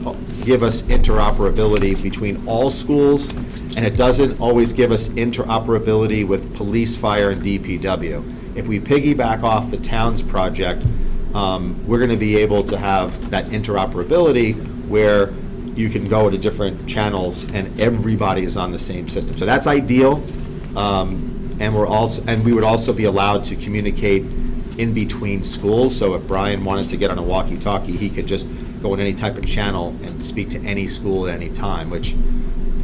give us interoperability between all schools, and it doesn't always give us interoperability with police, fire, and DPW. If we piggyback off the town's project, we're going to be able to have that interoperability where you can go to different channels and everybody is on the same system. So that's ideal, and we would also be allowed to communicate in between schools. So if Brian wanted to get on a walkie-talkie, he could just go in any type of channel and speak to any school at any time, which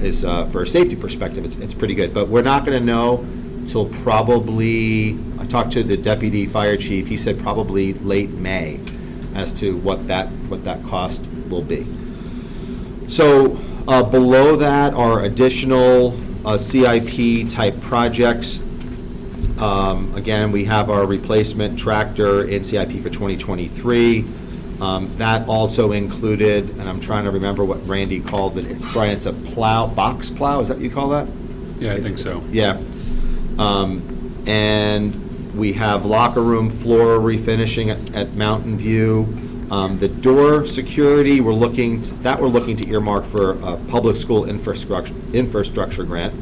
is, for a safety perspective, it's pretty good. But we're not going to know till probably, I talked to the deputy fire chief, he said probably late May as to what that cost will be. So below that are additional CIP-type projects. Again, we have our replacement tractor in CIP for 2023. That also included, and I'm trying to remember what Randy called it, Brian, it's a plow, box plow, is that what you call that? Yeah, I think so. Yeah. And we have locker room floor refinishing at Mountain View. The door security, we're looking to earmark for a public school infrastructure grant.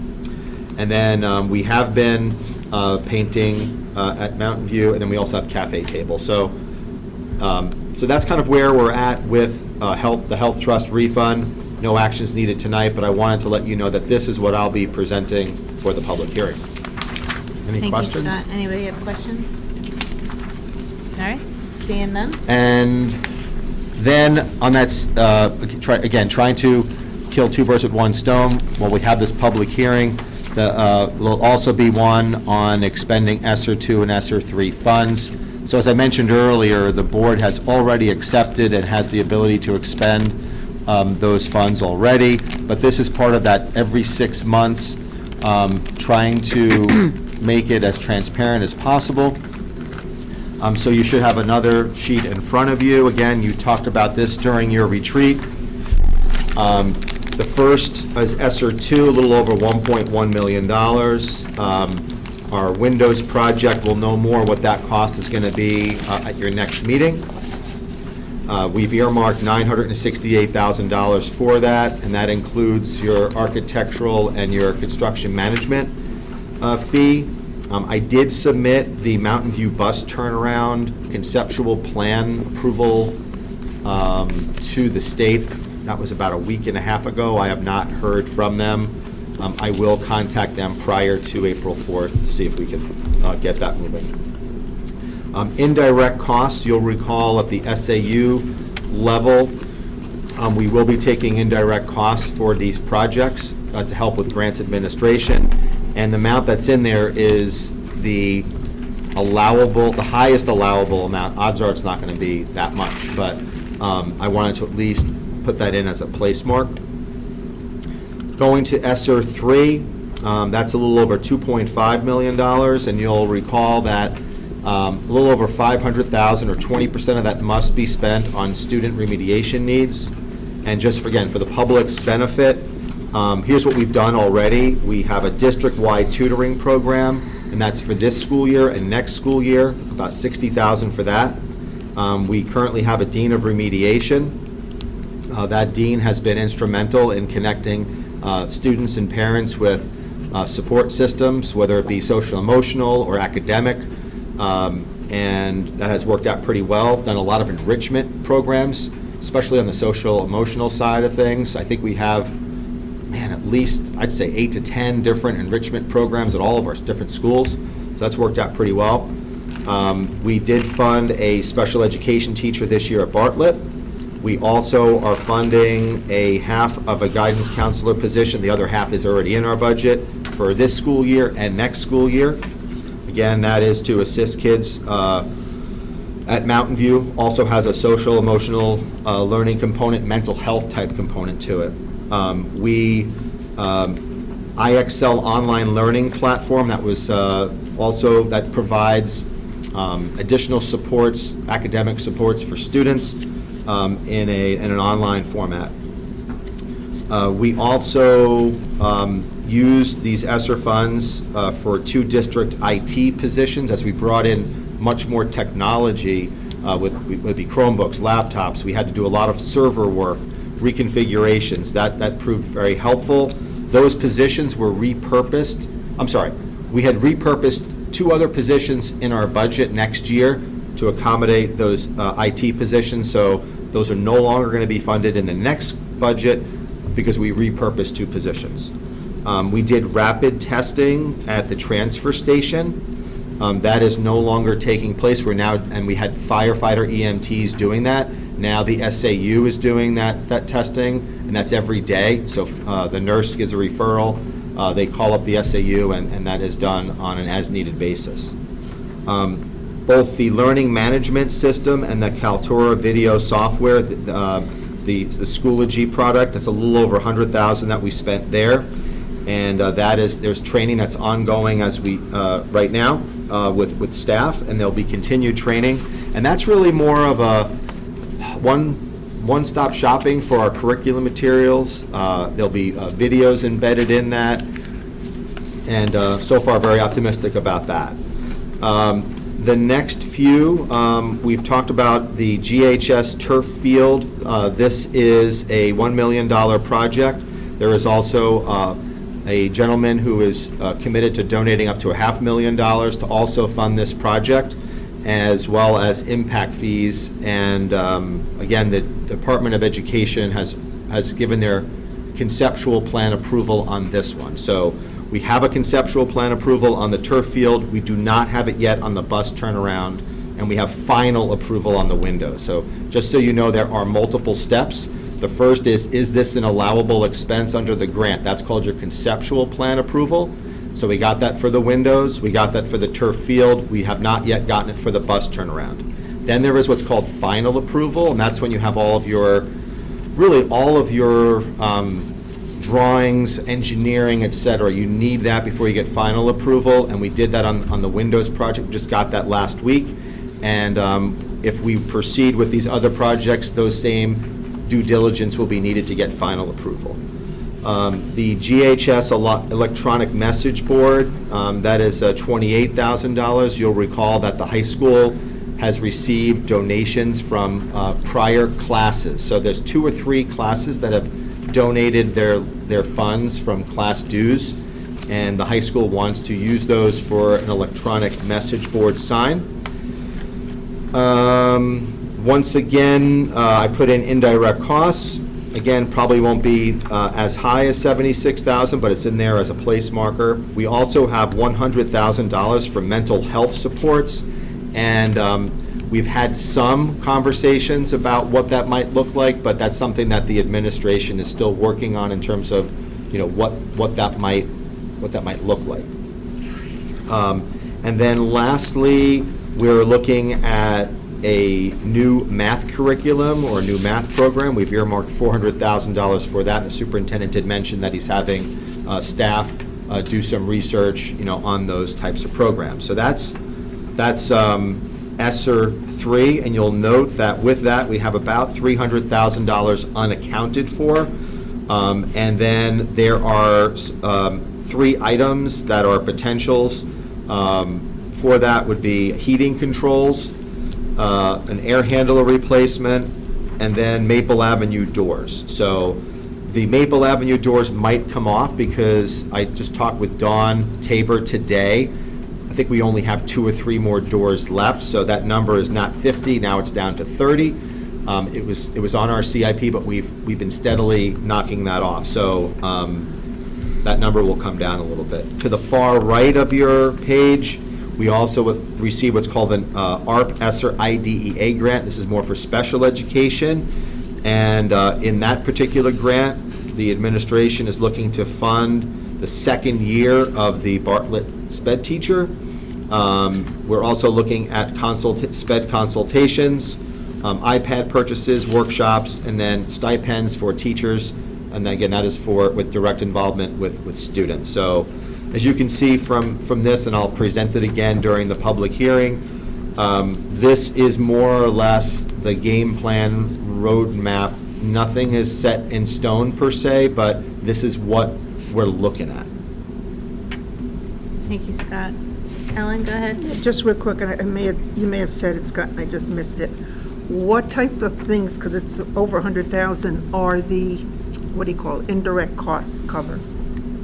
And then we have been painting at Mountain View, and then we also have cafe tables. So that's kind of where we're at with the Health Trust refund. No actions needed tonight, but I wanted to let you know that this is what I'll be presenting for the public hearing. Any questions? Thank you, Scott. Anybody have questions? All right, seeing none. And then on that, trying to kill two birds with one stone, while we have this public hearing, There'll also be one on expending ESSER 2 and ESSER 3 funds. So as I mentioned earlier, the board has already accepted and has the ability to expend those funds already, but this is part of that every 6 months, trying to make it as transparent as possible. So you should have another sheet in front of you. Again, you talked about this during your retreat. The first is ESSER 2, a little over $1.1 million. Our Windows project, will know more what that cost is going to be at your next meeting. We've earmarked $968,000 for that, and that includes your architectural and your construction management fee. I did submit the Mountain View bus turnaround conceptual plan approval to the state. That was about a week and a half ago. I have not heard from them. I will contact them prior to April 4th to see if we can get that moving. Indirect costs, you'll recall at the SAU level, we will be taking indirect costs for these projects to help with grants administration. And the amount that's in there is the highest allowable amount. Odds are it's not going to be that much, but I wanted to at least put that in as a place mark. Going to ESSER 3, that's a little over $2.5 million, and you'll recall that a little over $500,000 or 20% of that must be spent on student remediation needs. And just for the public's benefit, here's what we've done already. We have a district-wide tutoring program, and that's for this school year and next school year, about $60,000 for that. We currently have a dean of remediation. That dean has been instrumental in connecting students and parents with support systems, whether it be social emotional or academic, and that has worked out pretty well. Done a lot of enrichment programs, especially on the social emotional side of things. I think we have, at least I'd say 8 to 10 different enrichment programs at all of our different schools, so that's worked out pretty well. We did fund a special education teacher this year at Bartlett. We also are funding a half of a guidance counselor position. The other half is already in our budget for this school year and next school year. Again, that is to assist kids at Mountain View. Also has a social emotional learning component, mental health type component to it. IXL online learning platform, that was also, that provides additional supports, academic supports for students in an online format. We also used these ESSER funds for 2 district IT positions as we brought in much more technology would be Chromebooks, laptops. We had to do a lot of server work, reconfigurations. That proved very helpful. Those positions were repurposed. We had repurposed 2 other positions in our budget next year to accommodate those IT positions. So those are no longer going to be funded in the next budget because we repurposed 2 positions. We did rapid testing at the transfer station. That is no longer taking place. And we had firefighter EMTs doing that. Now the SAU is doing that testing, and that's every day. So the nurse gives a referral, they call up the SAU, and that is done on an as-needed basis. Both the learning management system and the Kaltura video software, the Schoology product, that's a little over $100,000 that we spent there. And there's training that's ongoing as we, right now with staff, and there'll be continued training. And that's really more of a one-stop shopping for our curriculum materials. There'll be videos embedded in that, and so far very optimistic about that. The next few, we've talked about the Ghs Turf Field. This is a $1 million project. There is also a gentleman who is committed to donating up to $500,000 to also fund this project, as well as impact fees. And again, the Department of Education has given their conceptual plan approval on this one. So we have a conceptual plan approval on the turf field. We do not have it yet on the bus turnaround, and we have final approval on the windows. So just so you know, there are multiple steps. The first is this an allowable expense under the grant? That's called your conceptual plan approval. So we got that for the windows, we got that for the turf field, we have not yet gotten it for the bus turnaround. Then there is what's called final approval, and that's when you have all of your, really all of your drawings, engineering, et cetera. You need that before you get final approval, and we did that on the windows project, we just got that last week. And if we proceed with these other projects, those same due diligence will be needed to get final approval. The GHS electronic message board, that is $28,000. You'll recall that the high school has received donations from prior classes. So there's 2 or 3 classes that have donated their funds from class dues, and the high school wants to use those for an electronic message board sign. Once again, I put in indirect costs. Again, probably won't be as high as $76,000, but it's in there as a place marker. We also have $100,000 for mental health supports, and we've had some conversations about what that might look like, but that's something that the administration is still working on in terms of, you know, what that might look like. And then lastly, we're looking at a new math curriculum or a new math program. We've earmarked $400,000 for that. The superintendent did mention that he's having staff do some research, you know, on those types of programs. So that's ESSER 3, and you'll note that with that we have about $300,000 unaccounted for, and then there are 3 items that are potentials for that would be heating controls, an air handler replacement, and then Maple Avenue doors. So the Maple Avenue doors might come off because I just talked with Dawn Tabor today. I think we only have 2 or 3 more doors left, so that number is not 50, now it's down to 30. It was on our CIP, but we've been steadily knocking that off. So that number will come down a little bit. To the far right of your page, we also received what's called an ARP ESSER IDEA grant. This is more for special education. And in that particular grant, the administration is looking to fund the 2nd year of the Bartlett SPED teacher. We're also looking at SPED consultations, iPad purchases, workshops, and then stipends for teachers. And then again, that is with direct involvement with students. So as you can see from this, and I'll present it again during the public hearing, this is more or less the game plan roadmap. Nothing is set in stone per se, but this is what we're looking at. Thank you, Scott. Ellen, go ahead. Just real quick, and you may have said it, Scott, and I just missed it. What type of things, because it's over 100,000, are the, what do you call it, indirect costs cover?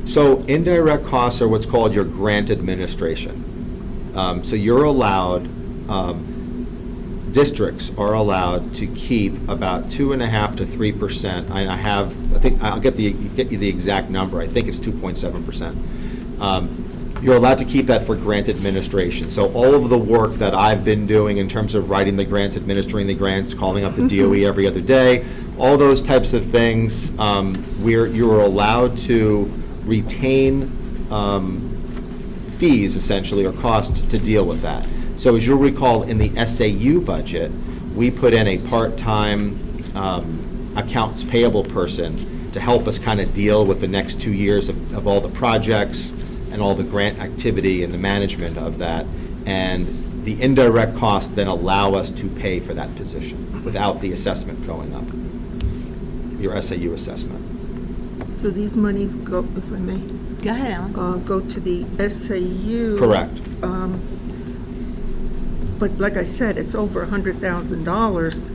So indirect costs are what's called your grant administration. So you're allowed, districts are allowed to keep about 2.5% to 3%. I think I'll get you the exact number. I think it's 2.7%. You're allowed to keep that for grant administration. So all of the work that I've been doing in terms of writing the grants, administering the grants, calling up the DOE every other day, all those types of things, you're allowed to retain fees, essentially, or costs to deal with that. So as you'll recall, in the SAU budget, we put in a part-time accounts payable person to help us kind of deal with the next 2 years of all the projects and all the grant activity and the management of that. And the indirect costs then allow us to pay for that position without the assessment going up, your SAU assessment. So these monies go, if I may, Go ahead, Ellen. go to the SAU. Correct. But like I said, it's over $100,000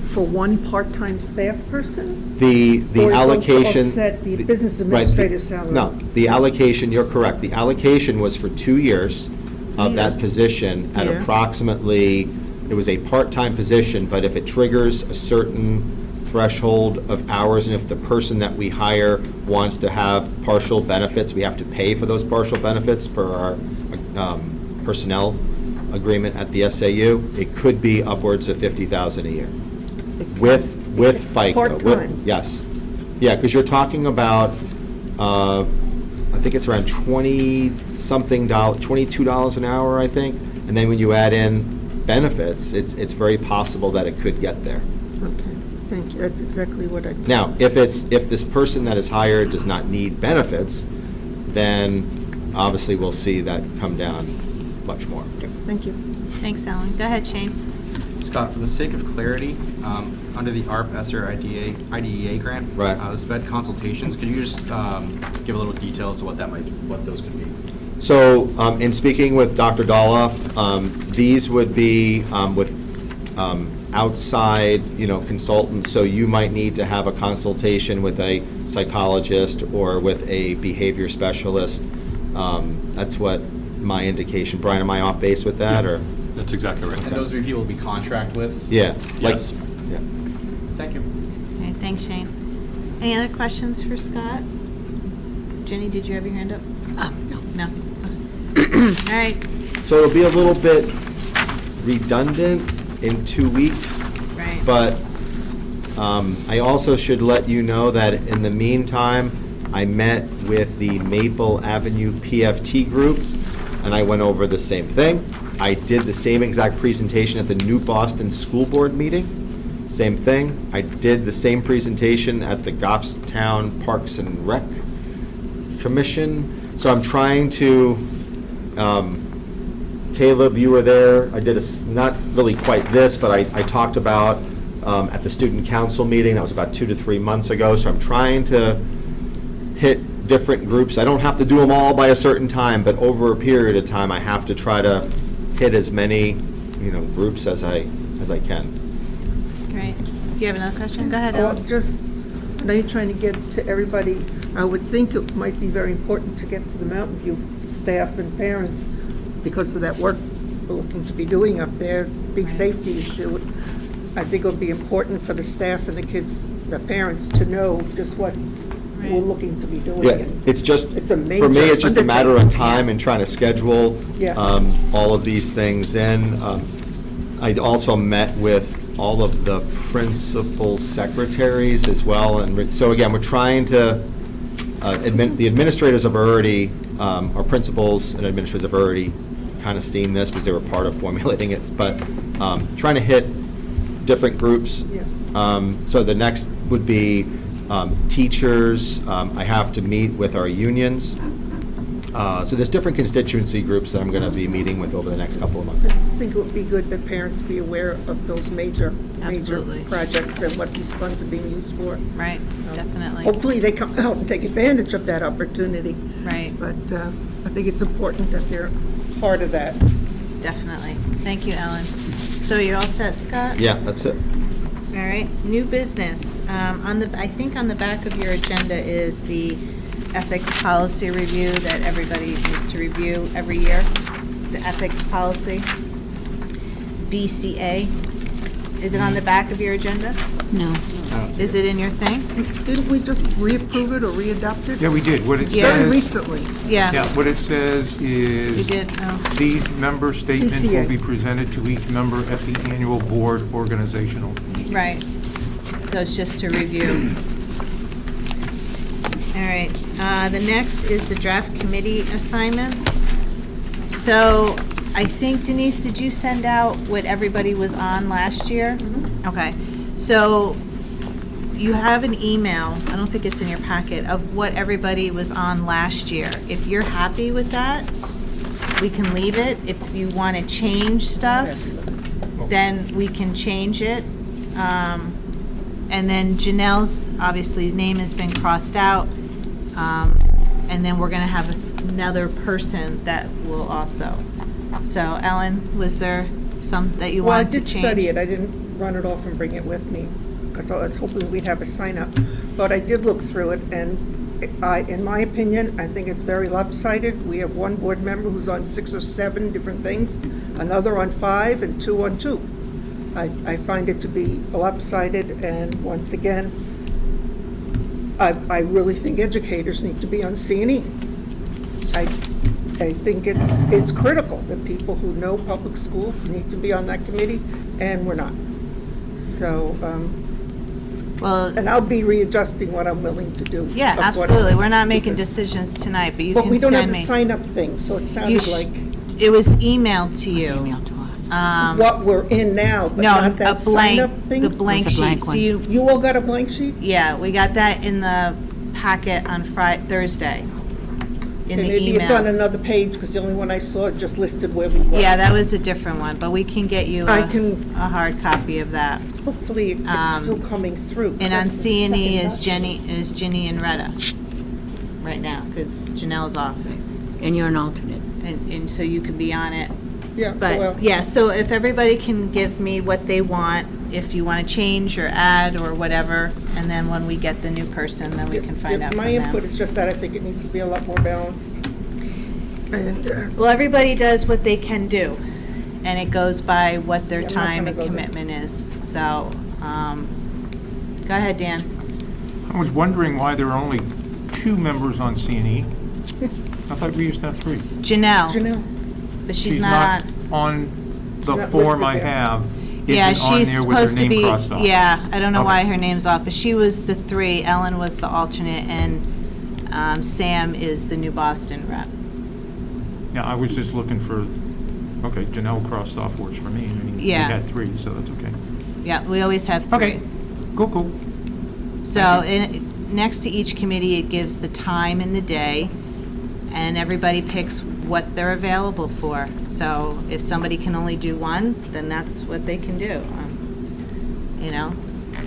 for one part-time staff person? The Or it allocation. goes to offset the business right, administrator's salary? No, the allocation, you're correct. The allocation was for 2 years of that Years. position at Yeah. approximately, it was a part-time position, but if it triggers a certain threshold of hours, and if the person that we hire wants to have partial benefits, we have to pay for those partial benefits per our personnel agreement at the SAU, it could be upwards of $50,000 a year. With FICA. Part-time. Yes. Yeah, because you're talking about I think it's around $20-something, $22 an hour, I think. And then when you add in benefits, it's very possible that it could get there. Okay, thank you, that's exactly what I. Now, if this person that is hired does not need benefits, then obviously we'll see that come down much more. Thank you. Thanks, Ellen. Go ahead, Shane. Scott, for the sake of clarity, under the ARP ESSER IDEA grant, Right. the SPED consultations, could you just give a little details to what those could be? So, in speaking with Dr. Doloff, these would be with outside, consultants. So you might need to have a consultation with a psychologist or with a behavior specialist. That's what my indication. Brian, am I off base with that, or? That's exactly right. And those would be people we contract with? Yeah. Yes. Yeah. Thank you. Okay, thanks, Shane. Any other questions for Scott? Jenny, did you have your hand up? No. No? All right, So it'll be a little bit redundant in 2 weeks. right. But I also should let you know that in the meantime, I met with the Maple Avenue PFT group, and I went over the same thing. I did the same exact presentation at the New Boston School Board meeting. Same thing. I did the same presentation at the Goffstown Parks and Rec Commission. So I'm trying to, Caleb, you were there. I did not really quite this, but I talked about at the student council meeting. That was about 2 to 3 months ago. So I'm trying to hit different groups. I don't have to do them all by a certain time, but over a period of time, I have to try to hit as many, groups as I can. Great. Do you have another question? Go ahead, Oh, Ellen. just, I know you're trying to get to everybody. I would think it might be very important to get to the Mountain View staff and parents because of that work we're looking to be doing up there, big Right. safety issue. I think it would be important for the staff and the kids, the parents, to know just what we're Right. looking to be doing. Yeah, And it's just, It's a for me, major it's just a matter of undertaking. time and trying to schedule Yeah. all of these things in. I also met with all of the principal secretaries as well, and so again, we're trying to, the administrators have already, our principals and administrators have already kind of seen this because they were part of formulating it, but trying to hit different groups. Yeah. So the next would be teachers. I have to meet with our unions. So there's different constituency groups that I'm going to be meeting with over the next couple of months. I think it would be good that parents be aware of those major Absolutely. projects and what these funds are being used for. Right, definitely. Hopefully, they come out and take advantage of that opportunity. Right, But I think it's important that they're part of that. definitely. Thank you, Ellen. So you're all set, Scott? Yeah, that's it. All right, new business. I think on the back of your agenda is the ethics policy review that everybody needs to review every year. The ethics policy, BCA. Is it on the back of your agenda? No. I don't see Is it in your thing? Didn't we just reapprove it or re-adopt it? Yeah, we did. What it Yeah. Very says, recently. Yeah, what it says you is, did, oh, these member statements will PCA. be presented to each member at the annual board organizational. right. So it's just to review. All right, the next is the draft committee assignments. So I think Denise, did you send out what everybody was on last year? Okay, so you have an email, I don't think it's in your packet, of what everybody was on last year. If you're happy with that, we can leave it. If you want to change stuff, then we can change it. And then Janelle's, obviously, name has been crossed out. And then we're going to have another person that will also. So Ellen, was there some that you Well, I wanted to did change? study it. I didn't run it off and bring it with me because I was hoping we'd have a sign-up. But I did look through it, and in my opinion, I think it's very lopsided. We have one board member who's on 6 or 7 different things, another on 5, and 2 on 2. I find it to be lopsided, and once again, I really think educators need to be on C&E. I think it's critical that people who know public schools need to be on that committee, and we're not. So Well, And I'll be readjusting what I'm willing to do. yeah, of what- absolutely. We're not making because- decisions tonight, but you But can we don't have send the me. sign-up thing, so it You sounded like It was emailed to you. what we're in now, but No, not a that blank, sign-up thing? the blank It's a blank sheet. So one. You all got a blank sheet? yeah, we got that in the packet on Thursday, in the Okay, maybe it's on emails. another page, because the only one I saw just listed where we were. Yeah, that was a different one, but we can get you I can- a hard copy of that. Hopefully, it's still coming through. 'cause And on that's the C&E is second Ginny and Retta right now, because Janelle's off. And you're an alternate. And so you can be on it. document. Yeah, well, But, yeah, so if everybody can give me what they want, if you want to change or add or whatever, and then when we get the new person, then we can find out from my input them. is just that I think it needs to be a lot more balanced. And, Well, everybody does what they can do, and it goes by what their Yeah, I'm not time gonna and go there. commitment is. So, go ahead, Dan. I was wondering why there are only 2 members on C&E. I thought we used to have 3. Janelle, Janelle, but she's not on. on the not form listed I there. have. Yeah, Isn't on she's there with her supposed to name be, crossed off. yeah, I don't know why Okay. her name's off, but she was the 3, Ellen was the alternate, and Sam is the New Boston rep. Yeah, I was just looking for, okay, Janelle crossed off works for me. I mean, we Yeah. had 3, so that's okay. Yeah, we always have 3. Okay, cool. So, next to each committee, it gives the time and the day, and everybody picks what they're available for. So if somebody can only do one, then that's what they can do. You know?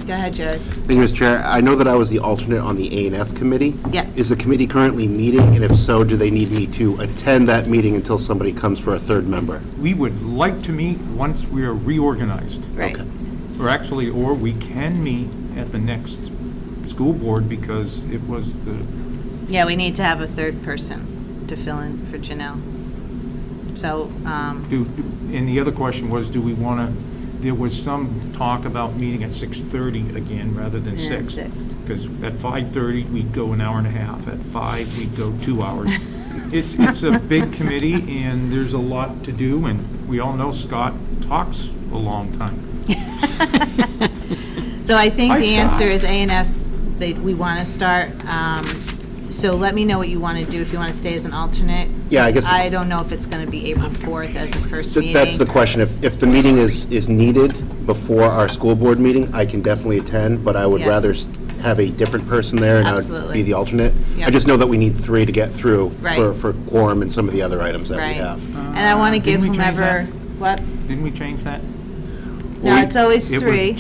Go ahead, Jared. Thank you, Mr. Chair. I know that I was the alternate on the A&F committee. Yeah. Is the committee currently meeting, and if so, do they need me to attend that meeting until somebody comes for a third member? We would like to meet once we are reorganized. Right. Okay. Or we can meet at the next school board because it was the, Yeah, we need to have a third person to fill in for Janelle. So, and the other question was, do we want to, there was some talk about meeting at 6:30 again rather than Yeah, 6. 6. Because at 5:30, we'd go an hour and a half. At 5, we'd go 2 hours. It's a big committee, and there's a lot to do, and we all know Scott talks a long time. So I think Hi, the answer Scott. is A&F, we want to start. So let me know what you want to do, if you want to stay as an alternate. Yeah, I guess- I don't know if it's going to be April 4th as a first meeting. That's the question. If the meeting is needed before our school board meeting, I can definitely attend, but I would Yeah. rather have a different person there, and I would Absolutely. be the alternate. Yep. I just know that we need 3 to get through Right. for quorum and some of the other items that we Right. have. And I want to give Didn't we change whomever, what? Didn't we change that? No, it's always It was 3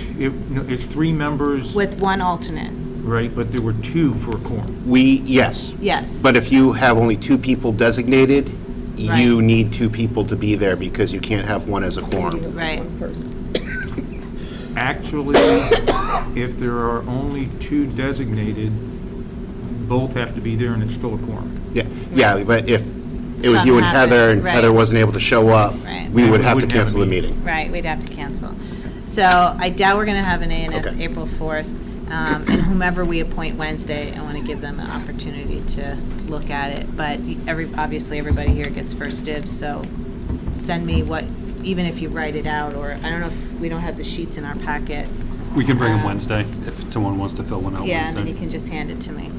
no, it's 3 members, with 1 alternate. right, but there were 2 for a quorum. Yes. Yes. But if you have only 2 people designated, you Right. need 2 people to be there because you can't have one as a quorum. Right. one person. Actually, if there are only 2 designated, both have to be there and it's still a quorum. Yeah, but if it was you and Something Heather, happened, and right. Heather wasn't able to show up, Right. we Then would we have to wouldn't have a cancel the meeting. meeting. Right, we'd have to cancel. So I doubt we're going to have an A&F Okay. April 4th. And whomever we appoint Wednesday, I want to give them an opportunity to look at it. But obviously, everybody here gets first dibs, so send me what, even if you write it out, or I don't know if we don't have the sheets in our packet. We can bring them Um, Wednesday if someone wants to fill one out Yeah, and then you Wednesday. can just hand it to me.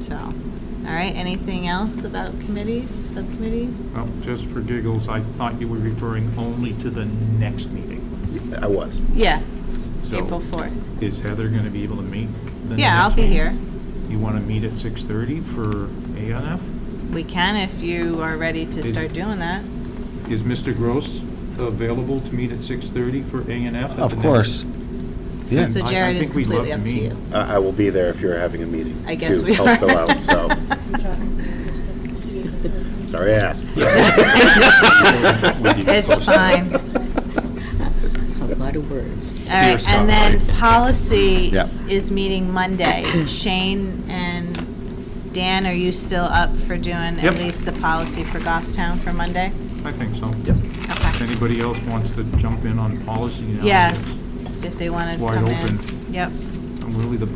So, all right, anything else about committees, subcommittees? Well, just for giggles, I thought you were referring only to the next meeting. I was. Yeah, So- April 4th. Is Heather going to be able to make the next Yeah, I'll be meeting? here. You want to meet at 6:30 for A&F? We can if you are ready to Is- start doing that. Is Mr. Gross available to meet at 6:30 for A&F? at the Of next- course. Yeah. So I Jared is think we'd love completely to up to meet. you. I will be there if you're having a meeting. I guess we To are. help fill out, so. Sorry I asked. It's fine. A lot of words. All right, Scott, and then right? policy Yeah. is meeting Monday. Shane and Dan, are you still up for doing Yep. at least the policy for Goffstown for Monday? I think so. If Okay. anybody else wants to jump in on policy now. Yeah, if they want to Wide come in. open. Yep. I'm really the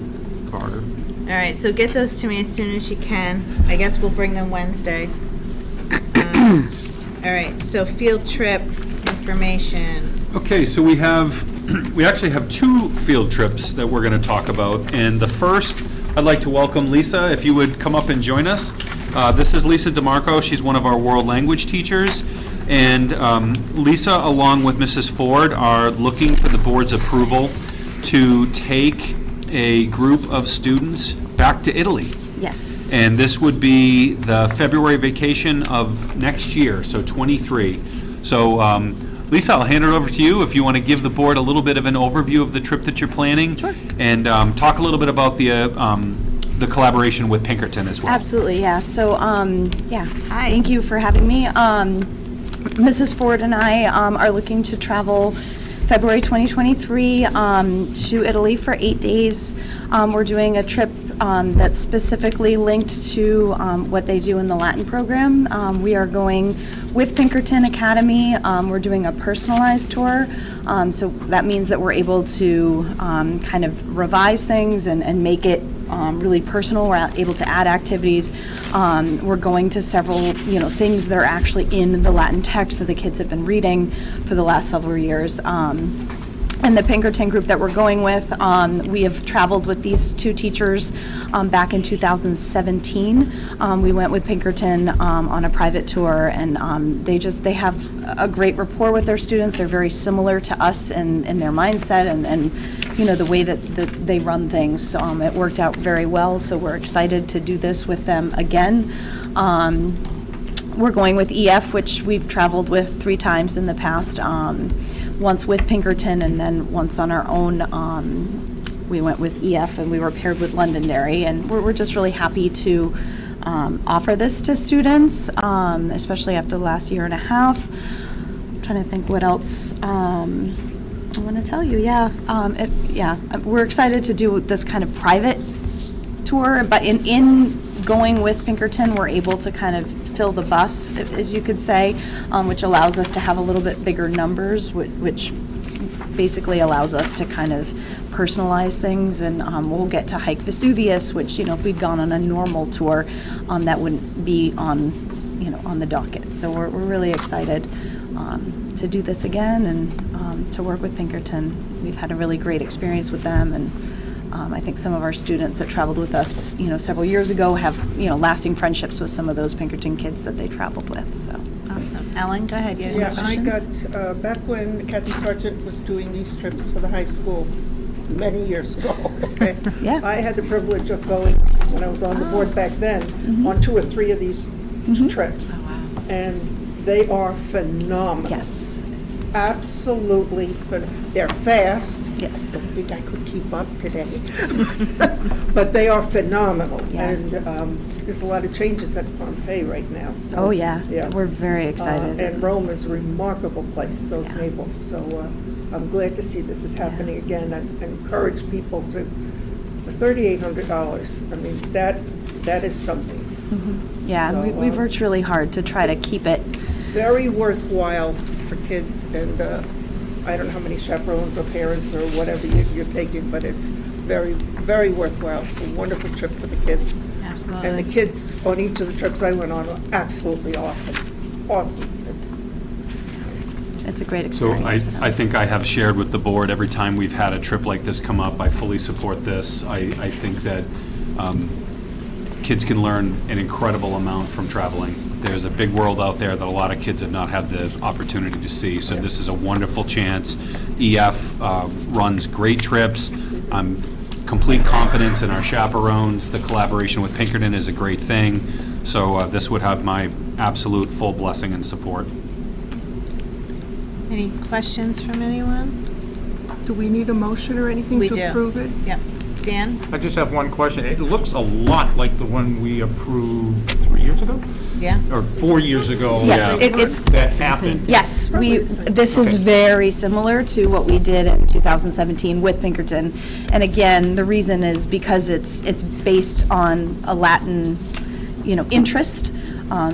Carter. All right, so get those to me as soon as you can. I guess we'll bring them Wednesday. All right, so field trip information. Okay, so we actually have two field trips that we're going to talk about. And the first, I'd like to welcome Lisa, if you would come up and join us. This is Lisa DeMarco. She's one of our world language teachers. And Lisa, along with Mrs. Ford, are looking for the board's approval to take a group of students back to Italy. Yes. And this would be the February vacation of next year, so 23. So Lisa, I'll hand it over to you if you want to give the board a little bit of an overview of the trip that you're planning. Sure. And talk a little bit about the collaboration with Pinkerton as well. Absolutely, yeah. So, yeah, Hi. thank you for having me. Mrs. Ford and I are looking to travel February 2023 to Italy for 8 days. We're doing a trip that's specifically linked to what they do in the Latin program. We are going with Pinkerton Academy. We're doing a personalized tour. So that means that we're able to kind of revise things and make it really personal. We're able to add activities. We're going to several, things that are actually in the Latin text that the kids have been reading for the last several years. And the Pinkerton group that we're going with, we have traveled with these two teachers back in 2017. We went with Pinkerton on a private tour, and they have a great rapport with their students. They're very similar to us in their mindset and the way that they run things. It worked out very well, so we're excited to do this with them again. We're going with EF, which we've traveled with 3 times in the past. Once with Pinkerton and then once on our own. We went with EF and we were paired with Londonderry, and we're just really happy to offer this to students, especially after the last year and a half. I'm trying to think what else I want to tell you. We're excited to do this kind of private tour, but in going with Pinkerton, we're able to kind of fill the bus, as you could say, which allows us to have a little bit bigger numbers, which basically allows us to kind of personalize things, and we'll get to hike Vesuvius, which, if we'd gone on a normal tour, that wouldn't be on the docket. So we're really excited to do this again and to work with Pinkerton. We've had a really great experience with them, and I think some of our students that traveled with us, several years ago have, lasting friendships with some of those Pinkerton kids that they traveled with, so. Awesome. Ellen, go ahead. You have any Yeah, questions? I got, back when Kathy Sargent was doing these trips for the high school many years ago, okay? Yeah. I had the privilege of going, when I was on the board back then, on 2 or 3 of these trips. Oh, wow. And they are phenomenal. Yes, Absolutely, they're fast. yes. Don't think I could keep up today. But they are phenomenal. Yeah. And there's a lot of changes at Pompeii right now, so. Oh, yeah, we're very excited. And Rome is a remarkable place, so is Naples. So I'm glad to see this is happening again. I encourage people to, for $3,800, I mean, that is something. Yeah, So, we've worked really hard to try to keep it. Very worthwhile for kids, and I don't know how many chaperones or parents or whatever you're taking, but it's very, very worthwhile. It's a wonderful trip for the kids. Absolutely. And the kids on each of the trips I went on were absolutely awesome. Awesome kids. It's a great So experience. for them. I think I have shared with the board, every time we've had a trip like this come up, I fully support this. I think that kids can learn an incredible amount from traveling. There's a big world out there that a lot of kids have not had the opportunity to see, so this is a wonderful chance. EF runs great trips. I'm complete confidence in our chaperones. The collaboration with Pinkerton is a great thing, so this would have my absolute full blessing and support. Any questions from anyone? Do we need a motion or anything We to do. approve it? Yep. Dan? I just have one question. It looks a lot like the one we approved 3 years ago, Yeah? or 4 years ago. Yes, Yeah. it's, That happened. yes, Probably the same. this is very similar to what we did in 2017 with Pinkerton. And again, the reason is because it's based on a Latin, interest.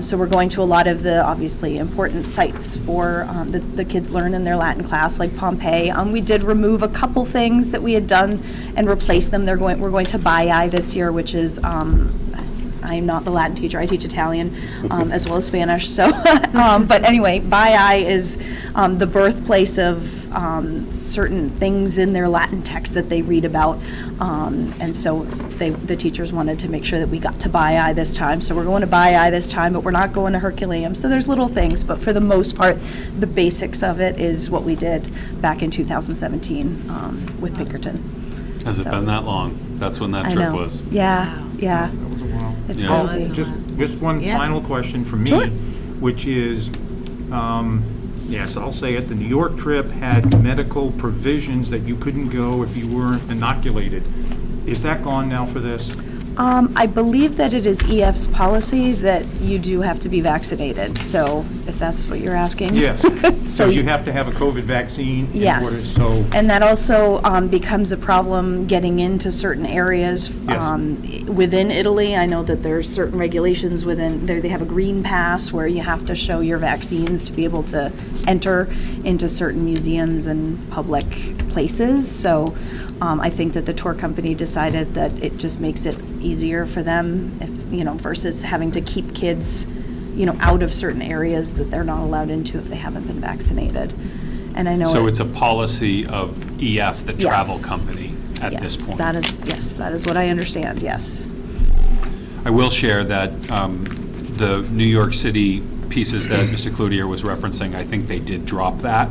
So we're going to a lot of the obviously important sites for the kids learn in their Latin class, like Pompeii. We did remove a couple things that we had done and replace them. We're going to Baiae this year, which is, I'm not the Latin teacher, I teach Italian as well as Spanish, so, but anyway, Baiae is the birthplace of certain things in their Latin text that they read about, and so the teachers wanted to make sure that we got to Baiae this time, so we're going to Baiae this time, but we're not going to Herculaneum, so there's little things, but for the most part, the basics of it is what we did back in 2017 with Pinkerton. Has it So- been that long? That's when that I trip know. was. Yeah, yeah, That was a while. it's Yeah. crazy. Just one Yeah. final question from me, Sure. which is, yes, I'll say it, the New York trip had medical provisions that you couldn't go if you weren't inoculated. Is that gone now for this? I believe that it is EF's policy that you do have to be vaccinated, so if that's what you're asking. Yes. So you have to have a COVID vaccine in order, Yes. so. And that also becomes a problem getting into certain areas within Italy. I know that there's certain regulations within, they have a green pass where you have to show your vaccines to be able to enter into certain museums and public places. So I think that the tour company decided that it just makes it easier for them if, versus having to keep kids, out of certain areas that they're not allowed into if they haven't been vaccinated. And I know. So it's a policy of EF, the travel Yes. company, at this point? Yes, that is what I understand, yes. I will share that the New York City pieces that Mr. Cloutier was referencing, I think they did drop that.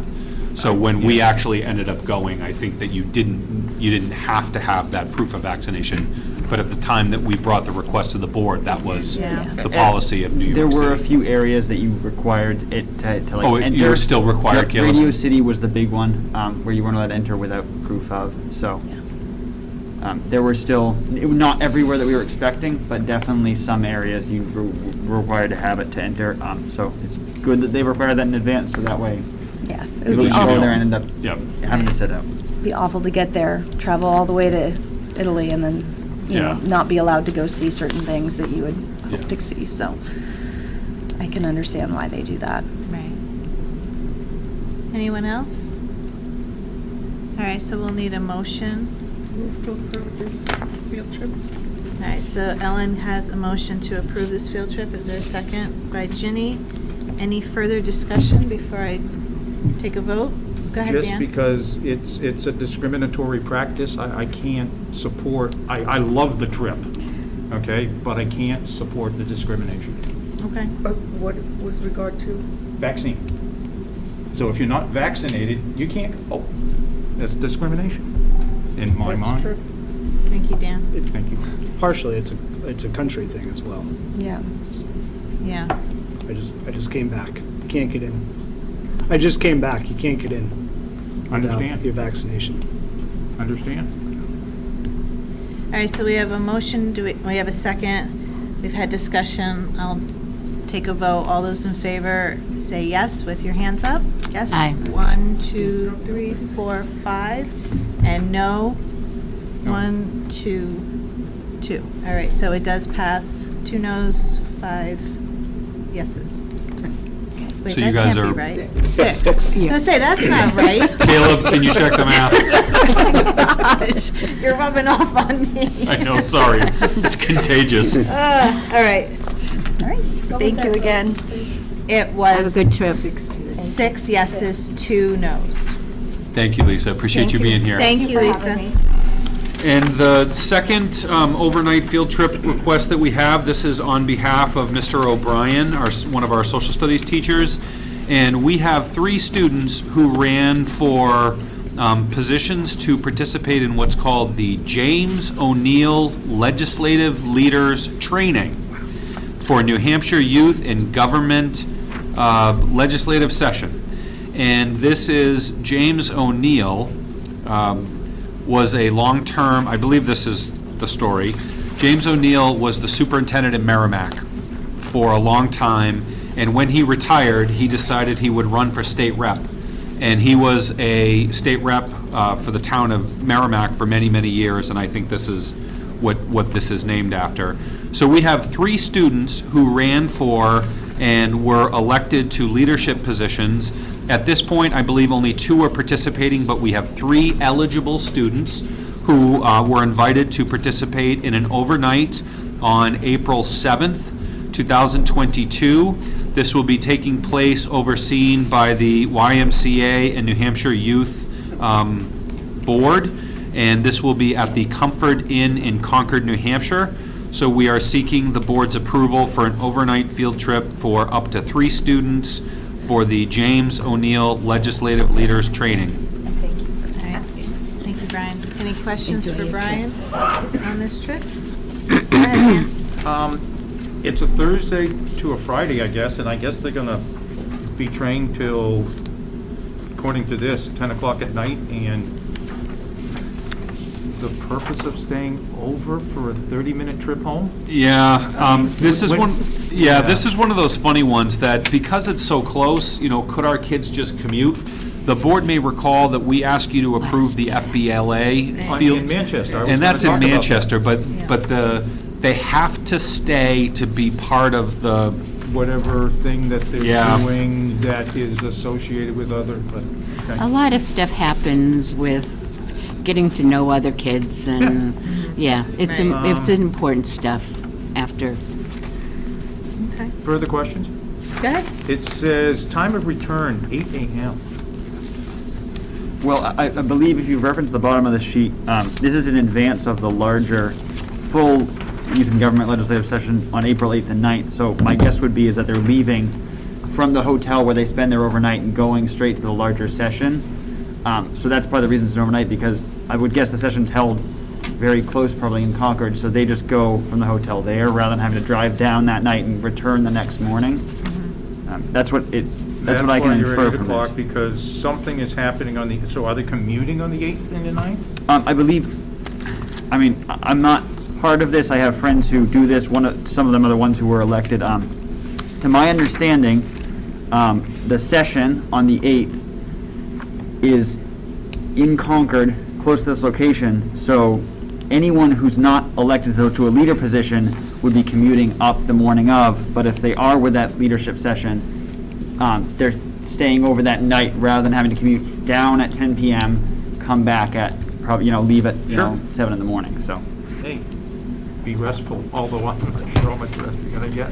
So when we actually ended up going, I think that you didn't have to have that proof of vaccination. But at the time that we brought the request to the board, that was Yeah. the policy of New There York City. were a few areas that you required it to like Oh, enter. you were still required, Yep, Caleb? Radio City was the big one, where you weren't allowed to enter without proof of, so. There were still, not everywhere that we were expecting, but definitely some areas you were required to have it to enter. So it's good that they require that in advance, so that way Yeah. It people would be can go awful, there and end up Yep. having to sit out. be awful to get there, travel all the way to Italy and then, Yeah. not be allowed to go see certain things that you would Yeah. hope to see, so I can understand why they do that. Right. Anyone else? All right, so we'll need a motion. Move to approve this field trip. All right, so Ellen has a motion to approve this field trip. Is there a second by Ginny? Any further discussion before I take a vote? Go ahead, Dan. Just because it's a discriminatory practice, I can't support, I love the trip, okay, but I can't support the discrimination. Okay. But what was regard to? Vaccine. So if you're not vaccinated, you can't go. That's discrimination, in my That's mind. true. Thank you, Dan. Thank you. Partially, it's a country thing as well. Yeah. Yeah. I just came back. You can't get in. I just came back. You can't get in without Understand. your vaccination. Understand? All right, so we have a motion. We have a second? We've had discussion. I'll take a vote. All those in favor, say yes with your hands up. Yes? Aye. 1, 2, 3, 4, 5. And no? No. 1, 2, 2. All right, so it does pass. 2 noes, 5 yeses. Wait, So you that guys can't are- be right. 6. I say, that's not right. Caleb, can you check the math? Oh my gosh, you're rubbing off on me. I know, sorry. It's contagious. All right. All right, thank you again. It was. Have a good trip. 6 yeses, 2 noes. Thank you, Lisa. Appreciate you being here. Thank you, Lisa. And the second overnight field trip request that we have, this is on behalf of Mr. O'Brien, one of our social studies teachers. And we have 3 students who ran for positions to participate in what's called the James O'Neill Legislative Leaders Training for New Hampshire Youth in Government Legislative Session. And this is James O'Neill, was a long-term, I believe this is the story, James O'Neill was the superintendent in Merrimack for a long time, and when he retired, he decided he would run for state rep. And he was a state rep for the town of Merrimack for many, many years, and I think this is what this is named after. So we have 3 students who ran for and were elected to leadership positions. At this point, I believe only 2 are participating, but we have 3 eligible students who were invited to participate in an overnight on April 7th, 2022. This will be taking place overseen by the YMCA and New Hampshire Youth Board, and this will be at the Comfort Inn in Concord, New Hampshire. So we are seeking the board's approval for an overnight field trip for up to 3 students for the James O'Neill Legislative Leaders Training. Thank you. All right. Thank you, Brian. Any questions for Brian on this trip? Go ahead, Dan. It's a Thursday to a Friday, I guess, and I guess they're gonna be trained till, according to this, 10 o'clock at night, and the purpose of staying over for a 30-minute trip home? Yeah, this is when- one, yeah, this is one of those funny ones that because it's so close, you know, could our kids just commute? The board may recall that we asked you to approve the FBLA field. In Manchester. I was And that's in gonna talk about Manchester, but they have to stay to be part of the, whatever thing that they're Yeah. doing that is associated with other, but, okay. A lot of stuff happens with getting to know other kids, and, yeah, it's Right. important stuff after. Okay. Further questions? Go ahead. It says time of return, 8 a.m. Well, I believe if you reference the bottom of the sheet, this is in advance of the larger, full Youth and Government Legislative Session on April 8th and 9th. So my guess would be is that they're leaving from the hotel where they spend their overnight and going straight to the larger session. So that's part of the reason it's an overnight, because I would guess the session's held very close, probably in Concord, so they just go from the hotel there rather than having to drive down that night and return the next morning. That's what I can infer from That's why you're at 8 o'clock, this. because something is happening on the, so are they commuting on the 8th and the 9th? I believe, I mean, I'm not part of this. I have friends who do this. Some of them are the ones who were elected. To my understanding, the session on the 8th is in Concord, close to this location, so anyone who's not elected to a leader position would be commuting up the morning of, but if they are with that leadership session, they're staying over that night rather than having to commute down at 10 p.m., come back at, probably, leave at, 7 in the morning, so. Hey, be restful, although I'm not sure how much rest you're gonna get.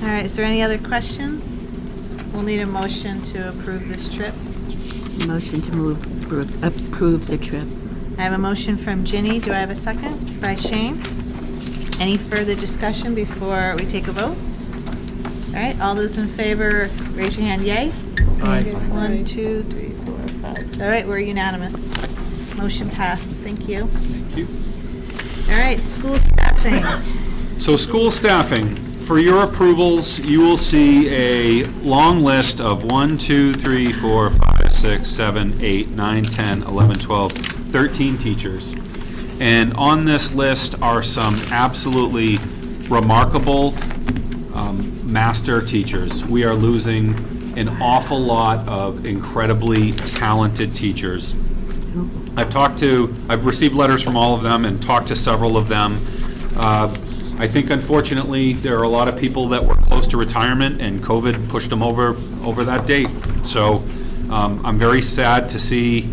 All right, is there any other questions? We'll need a motion to approve this trip. Motion to approve the trip. I have a motion from Ginny. Do I have a second? By Shane. Any further discussion before we take a vote? All right, all those in favor, raise your hand, yay. Aye. 1, 2, 3, 4, 5. All right, we're unanimous. Motion passed. Thank you. thank you. All right, school staffing. So school staffing, for your approvals, you will see a long list of 1, 2, 3, 4, 5, 6, 7, 8, 9, 10, 11, 12, 13 teachers. And on this list are some absolutely remarkable master teachers. We are losing an awful lot of incredibly talented teachers. I've received letters from all of them and talked to several of them. I think unfortunately, there are a lot of people that were close to retirement and COVID pushed them over that date. So I'm very sad to see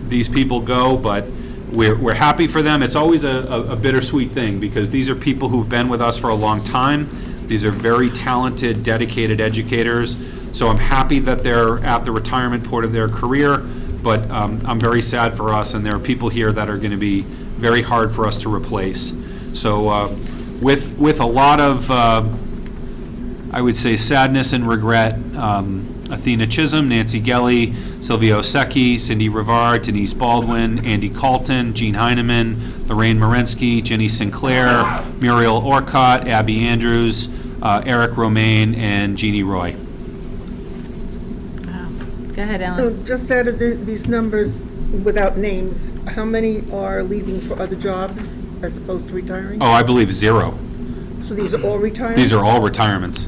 these people go, but we're happy for them. It's always a bittersweet thing because these are people who've been with us for a long time. These are very talented, dedicated educators. So I'm happy that they're at the retirement point of their career, but I'm very sad for us, and there are people here that are going to be very hard for us to replace. So with a lot of, I would say, sadness and regret, Athena Chisholm, Nancy Gelly, Sylvia Osecki, Cindy Rivard, Denise Baldwin, Andy Colton, Jean Heineman, Lorraine Morensky, Jenny Sinclair, Muriel Orcott, Abby Andrews, Eric Romaine, and Jeannie Roy. Wow. Go ahead, So Ellen. just out of these numbers, without names, how many are leaving for other jobs as opposed to retiring? Oh, I believe 0. So these are all retiring? These are all retirements.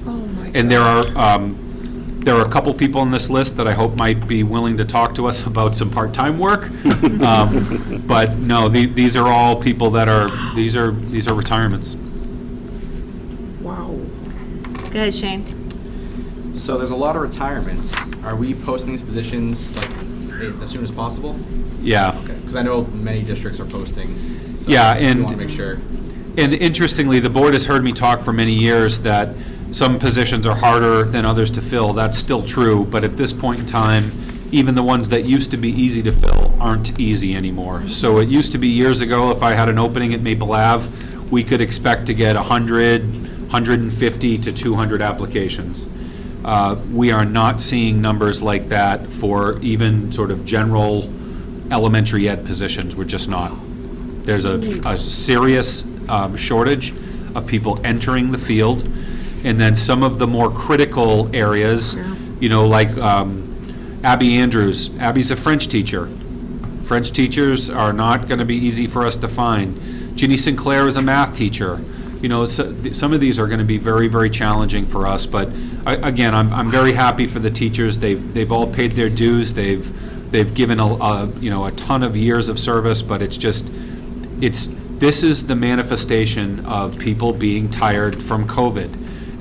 Oh, my God. And there are a couple people on this list that I hope might be willing to talk to us about some part-time work. But no, these are all people that these are retirements. Wow. Go ahead, Shane. So there's a lot of retirements. Are we posting these positions like as soon as possible? Yeah. Okay. Because I know many districts are posting, so Yeah, we and- want to make sure. And interestingly, the board has heard me talk for many years that some positions are harder than others to fill. That's still true, but at this point in time, even the ones that used to be easy to fill aren't easy anymore. So it used to be years ago, if I had an opening at Maple Ave, we could expect to get 100, 150 to 200 applications. We are not seeing numbers like that for even sort of general elementary ed positions. We're just not. There's a serious shortage of people entering the field. And then some of the more critical areas, like Abby Andrews. Abby's a French teacher. French teachers are not going to be easy for us to find. Ginny Sinclair is a math teacher. Some of these are going to be very, very challenging for us. But again, I'm very happy for the teachers. They've all paid their dues. They've given a ton of years of service. But this is the manifestation of people being tired from COVID.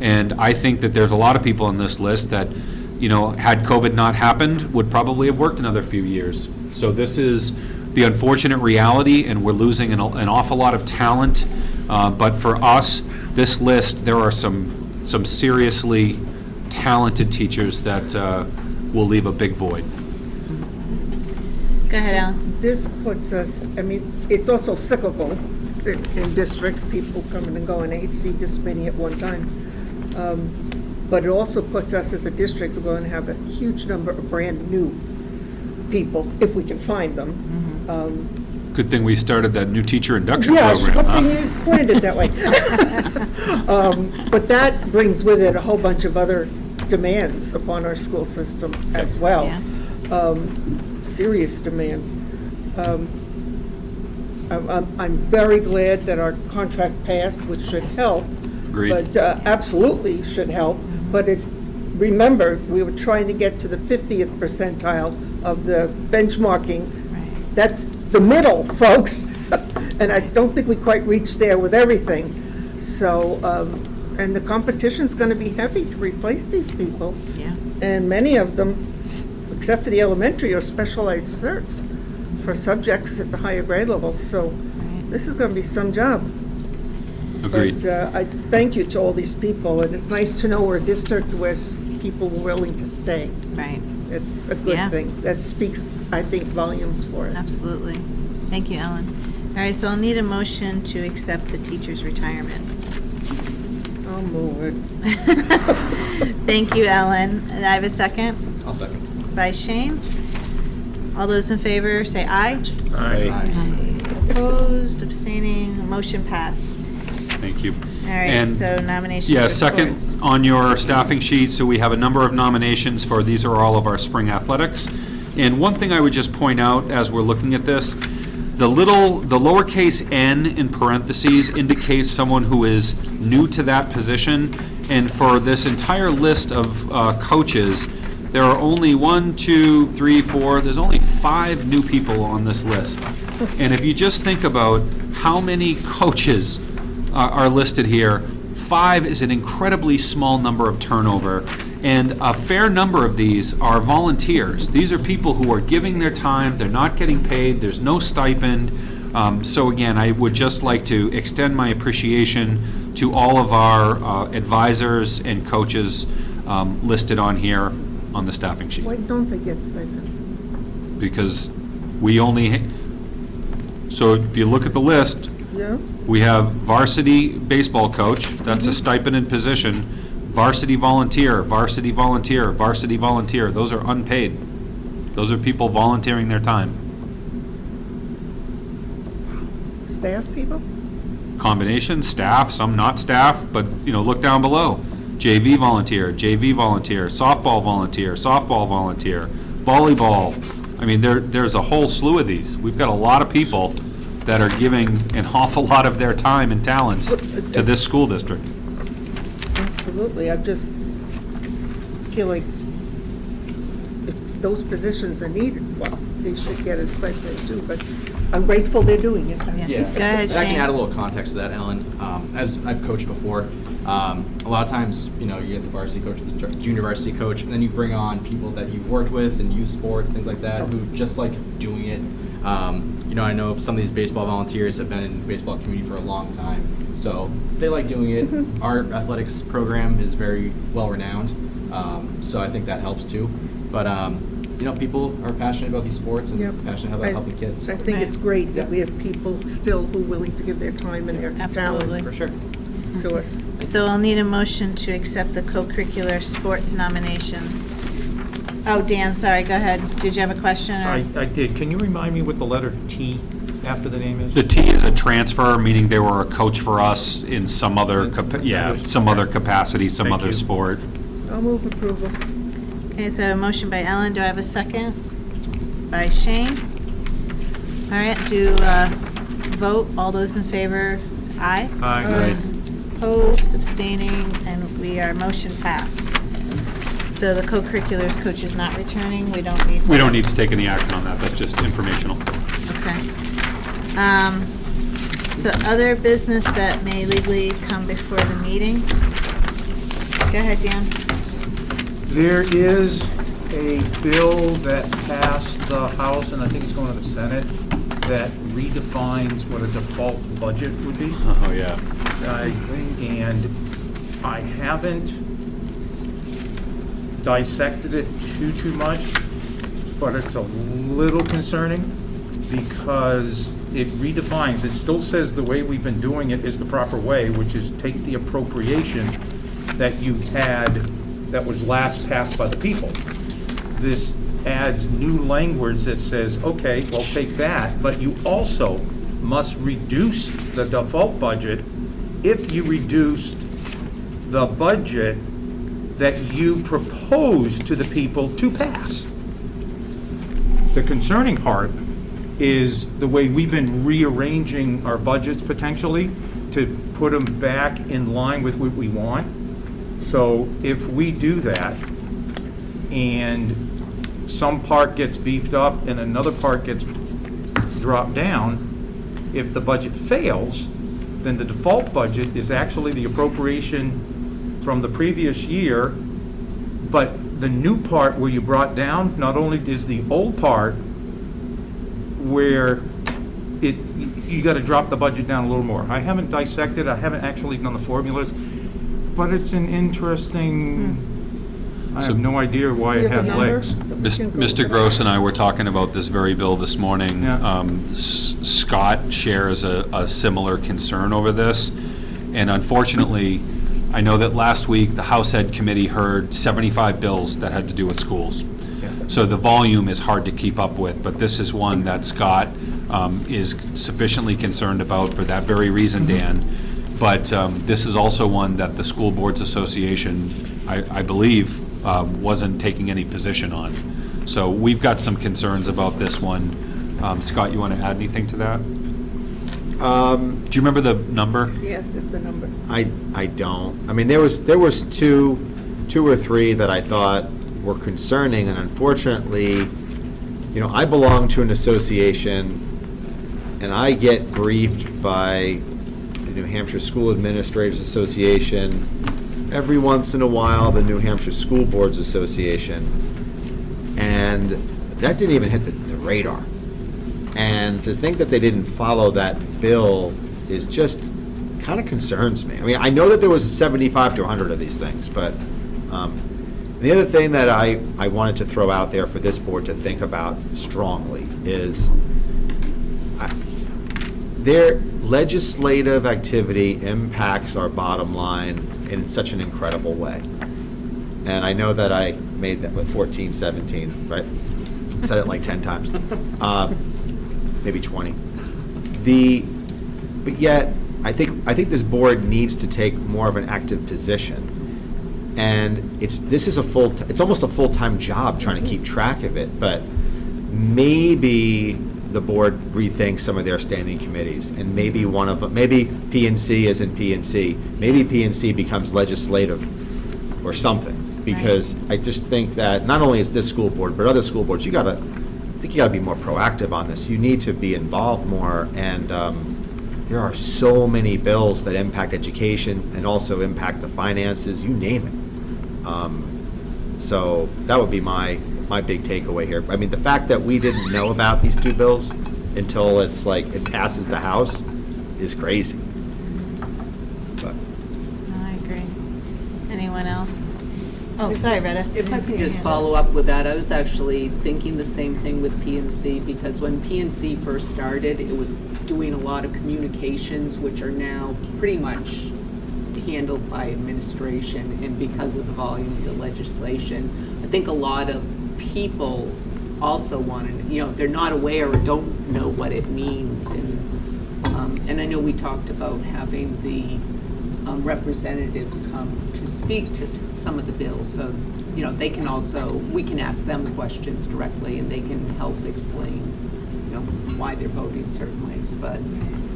And I think that there's a lot of people on this list that, had COVID not happened, would probably have worked another few years. So this is the unfortunate reality, and we're losing an awful lot of talent. But for us, this list, there are some seriously talented teachers that will leave a big void. Go ahead, Alan. This puts us, it's also cyclical in districts, people coming and going. I hate to see this many at one time. But it also puts us as a district, we're going to have a huge number of brand-new people, if we can find them. Good thing we started that new teacher induction Yes, program, good huh? thing you planned it that way. But that brings with it a whole bunch of other demands upon our school system as well. Yeah. Serious demands. I'm very glad that our contract passed, which should help. Agreed. But absolutely should help. But remember, we were trying to get to the 50th percentile of the benchmarking. Right. That's the middle, folks. And I don't think we quite reached there with everything. So, and the competition's going to be heavy to replace these people. Yeah. And many of them, except for the elementary, are specialized certs for subjects at the higher grade levels. So this is going to be some job. Agreed. But I thank you to all these people, and it's nice to know we're a district where people were willing to stay. Right. It's a good Yeah. thing. That speaks, I think, volumes for us. Absolutely. Thank you, Ellen. All right, so I'll need a motion to accept the teacher's retirement. I'll move it. Thank you, Ellen. And I have a second I'll second. by Shane. All those in favor, say aye. Opposed, abstaining, motion passed. Thank you. All right, And- so nominations. Yeah, for second sports. on your staffing sheet, so we have a number of nominations for, these are all of our spring athletics. And one thing I would just point out as we're looking at this, the lowercase n in parentheses indicates someone who is new to that position. And for this entire list of coaches, there are only 1, 2, 3, 4, there's only 5 new people on this list. And if you just think about how many coaches are listed here, 5 is an incredibly small number of turnover, and a fair number of these are volunteers. These are people who are giving their time, they're not getting paid, there's no stipend. So again, I would just like to extend my appreciation to all of our advisors and coaches listed on here on the staffing sheet. Why don't they get stipends? Because we only, so if you look at the list, Yeah? we have varsity baseball coach, that's a stipended position, varsity volunteer, varsity volunteer, varsity volunteer, those are unpaid. Those are people volunteering their time. Staff people? Combination, staff, some not staff, but, look down below. JV volunteer, softball volunteer, volleyball. I mean, there's a whole slew of these. We've got a lot of people that are giving an awful lot of their time and talents to this school district. Absolutely. I just feel like if those positions are needed, well, they should get a stipend too, but I'm grateful they're doing it. Yeah. Go ahead, And I Shane. can add a little context to that, Ellen. As I've coached before, a lot of times, you get the varsity coach, the junior varsity coach, and then you bring on people that you've worked with and youth sports, things like that, who just like doing it You know, I know some of these baseball volunteers have been in the baseball community for a long time, so they like doing it. Our athletics program is very well renowned, so I think that helps too. But you know, people are passionate about these sports and Yep. passionate about helping kids. I think it's great that we have people still who are willing to give their time and their Absolutely. talents For sure. to us. So I'll need a motion to accept the co-curricular sports nominations. Oh, Dan, sorry, go ahead. Did you have a question? Or? I did. Can you remind me what the letter T after the name is? The T is a transfer, meaning they were a coach for us in some other, some other capacity, some Thank other you. sport. I'll move approval. Okay, so a motion by Ellen. Do I have a second? By Shane. All right, do vote. All those in favor, aye. Aye. Opposed, abstaining, and motion passed. So the co-curriculars coach is not returning. We don't need to. We don't need to take any action on that. That's just informational. Okay. So other business that may legally come before the meeting. Go ahead, Dan. There is a bill that passed the House, and I think it's going to the Senate, that redefines what a default budget would be. Oh, yeah. And I haven't dissected it too much, but it's a little concerning because it redefines, it still says the way we've been doing it is the proper way, which is take the appropriation that you had that was last passed by the people. This adds new language that says, okay, well, take that, but you also must reduce the default budget if you reduced the budget that you proposed to the people to pass. The concerning part is the way we've been rearranging our budgets potentially to put them back in line with what we want. So if we do that and some part gets beefed up and another part gets dropped down, if the budget fails, then the default budget is actually the appropriation from the previous year, but the new part where you brought down not only is the old part where you got to drop the budget down a little more. I haven't dissected, I haven't actually done the formulas, but it's an interesting, I have no idea why Do you it have has a number? legs. Mr. Gross and I were talking about this very bill this morning. Yeah. Scott shares a similar concern over this, and unfortunately, I know that last week, the House Ed Committee heard 75 bills that had to do with schools. So the volume is hard to keep up with, but this is one that Scott is sufficiently concerned about for that very reason, Dan. But this is also one that the School Boards Association, I believe, wasn't taking any position on. So we've got some concerns about this one. Scott, you want to add anything to that? Do you remember the number? Yeah, the number. I don't. I mean, there was two or three that I thought were concerning, and unfortunately, you know, I belong to an association, and I get briefed by the New Hampshire School Administrators Association, every once in a while, the New Hampshire School Boards Association, and that didn't even hit the radar. And to think that they didn't follow that bill is just kind of concerns me. I mean, I know that there was 75 to 100 of these things, but the other thing that I wanted to throw out there for this board to think about strongly is their legislative activity impacts our bottom line in such an incredible way. And I know that I made that with 14, 17, right? Said it like 10 times. Maybe 20. But yet, I think this board needs to take more of an active position. And it's almost a full-time job trying to keep track of it, but maybe the board rethinks some of their standing committees, and maybe one of them, maybe P&C is in P&C, maybe P&C becomes legislative or something, because I just think that not only is this school board, but other school boards, I think you gotta be more proactive on this. You need to be involved more, and there are so many bills that impact education and also impact the finances, you name it. So that would be my big takeaway here. I mean, the fact that we didn't know about these two bills until it's like, it passes the House is crazy. But No, I agree. Anyone else? Oh, sorry, Retta. If I can just follow up with that, I was actually thinking the same thing with PNC, because when PNC first started, it was doing a lot of communications, which are now pretty much handled by administration, and because of the volume of the legislation, I think a lot of people also want to, you know, they're not aware or don't know what it means, and I know we talked about having the representatives come to speak to some of the bills, so, you know, they can also, we can ask them questions directly, and they can help explain, you know, why they're voting certain ways, but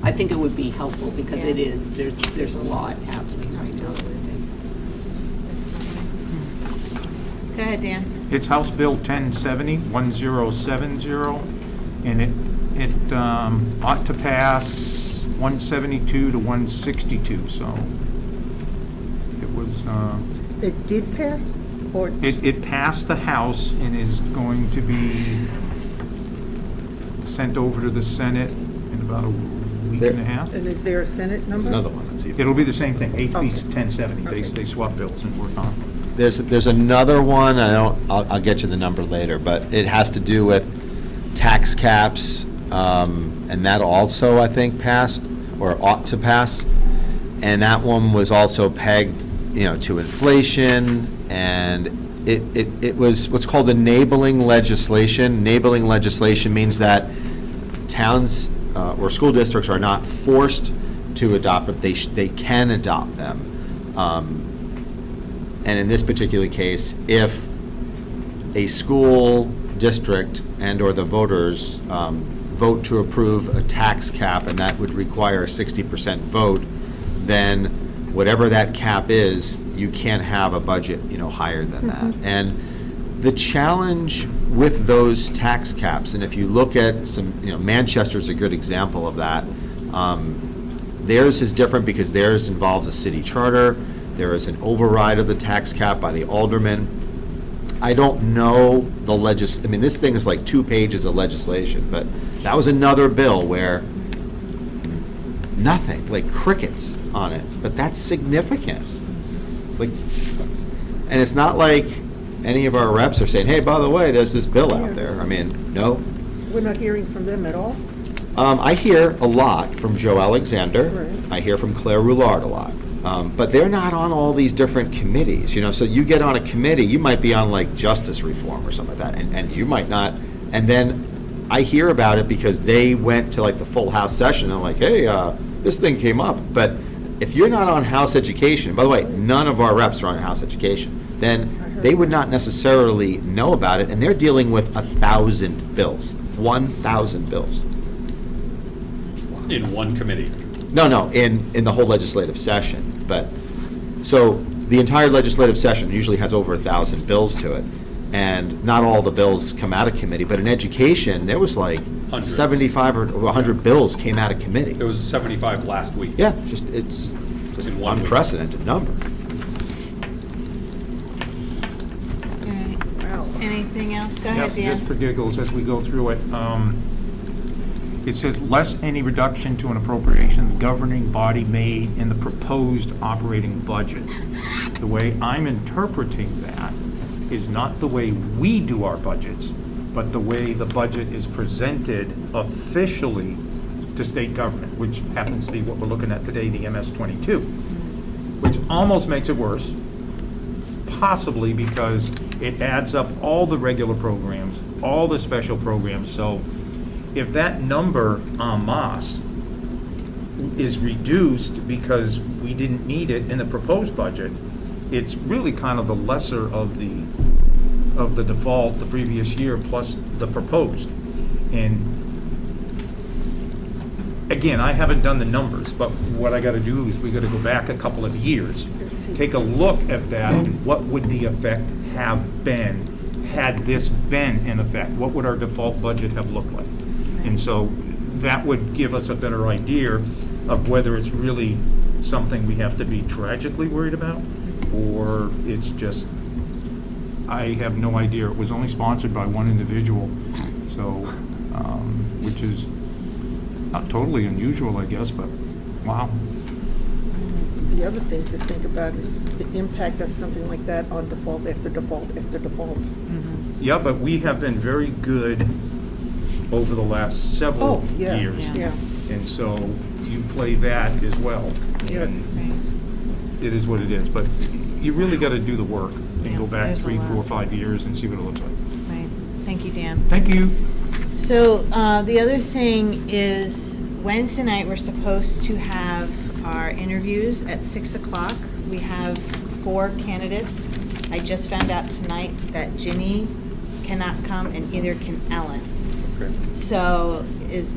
I think it would be helpful, because it is, there's a lot happening right now in the state. Go ahead, Dan. It's House Bill 1070, 1070, and it ought to pass 172 to 162, so it was, It did pass, or? it passed the House and is going to be sent over to the Senate in about a week and a half. And is there a Senate number? there's another one that's even. It'll be the same thing, HB Okay. 1070. They swap bills and work on. There's another one, I'll get you the number later, but it has to do with tax caps, and that also, I think, passed, or ought to pass. And that one was also pegged, you know, to inflation, and it was what's called enabling legislation. Enabling legislation means that towns or school districts are not forced to adopt it, they can adopt them. And in this particular case, if a school district and/or the voters vote to approve a tax cap, and that would require a 60% vote, then whatever that cap is, you can't have a budget, you know, higher than that. And the challenge with those tax caps, and if you look at some, you know, Manchester's a good example of that. Theirs is different because theirs involves a city charter. There is an override of the tax cap by the aldermen. I don't know the I mean, this thing is like 2 pages of legislation, but that was another bill where nothing, like crickets on it, but that's significant. Like, and it's not like any of our reps are saying, hey, by the way, there's this bill out there. I mean, no. We're not hearing from them at all? I hear a lot from Joe Alexander. Right. I hear from Claire Roulard a lot. But they're not on all these different committees, you know, so you get on a committee, you might be on like justice reform or something like that, and you might not, and then I hear about it because they went to like the full House session, and I'm like, hey, this thing came up, but if you're not on House education, by the way, none of our reps are on House education, then they would not necessarily know about it, and they're dealing with 1,000 bills, 1,000 bills. In one committee. No, in the whole legislative session, but, so, the entire legislative session usually has over 1,000 bills to it, and not all the bills come out of committee, but in education, there was like Hundreds. 75 or 100 bills came out of committee. There was 75 last week. Yeah, it's just In 1 week. unprecedented number. All right. Anything else? Go ahead, Yeah, just for Dan. giggles, as we go through it, it says, less any reduction to an appropriation governing body made in the proposed operating budget. The way I'm interpreting that is not the way we do our budgets, but the way the budget is presented officially to state government, which happens to be what we're looking at today, the MS-22, which almost makes it worse, possibly because it adds up all the regular programs, all the special programs, so if that number en masse is reduced because we didn't need it in the proposed budget, it's really kind of the lesser of the default the previous year plus the proposed. And again, I haven't done the numbers, but what I gotta do is we gotta go back a couple of years, take a look at that, and what would the effect have been had this been in effect? What would our default budget have looked like? And so that would give us a better idea of whether it's really something we have to be tragically worried about, or it's just, I have no idea. It was only sponsored by one individual, so, which is Not totally unusual, I guess, but wow. The other thing to think about is the impact of something like that on default after default after default. Yeah, but we have been very good over the last several Oh, yeah, years. yeah. And so you play that as well. Yes. And it is what it is, but you really got to do the work and Yeah, go back there's a 3, lot. 4, 5 years and see what it looks like. Right. Thank you, Dan. Thank you. So the other thing is Wednesday night, we're supposed to have our interviews at 6 o'clock. We have 4 candidates. I just found out tonight that Ginny cannot come and neither can Ellen. Okay. So is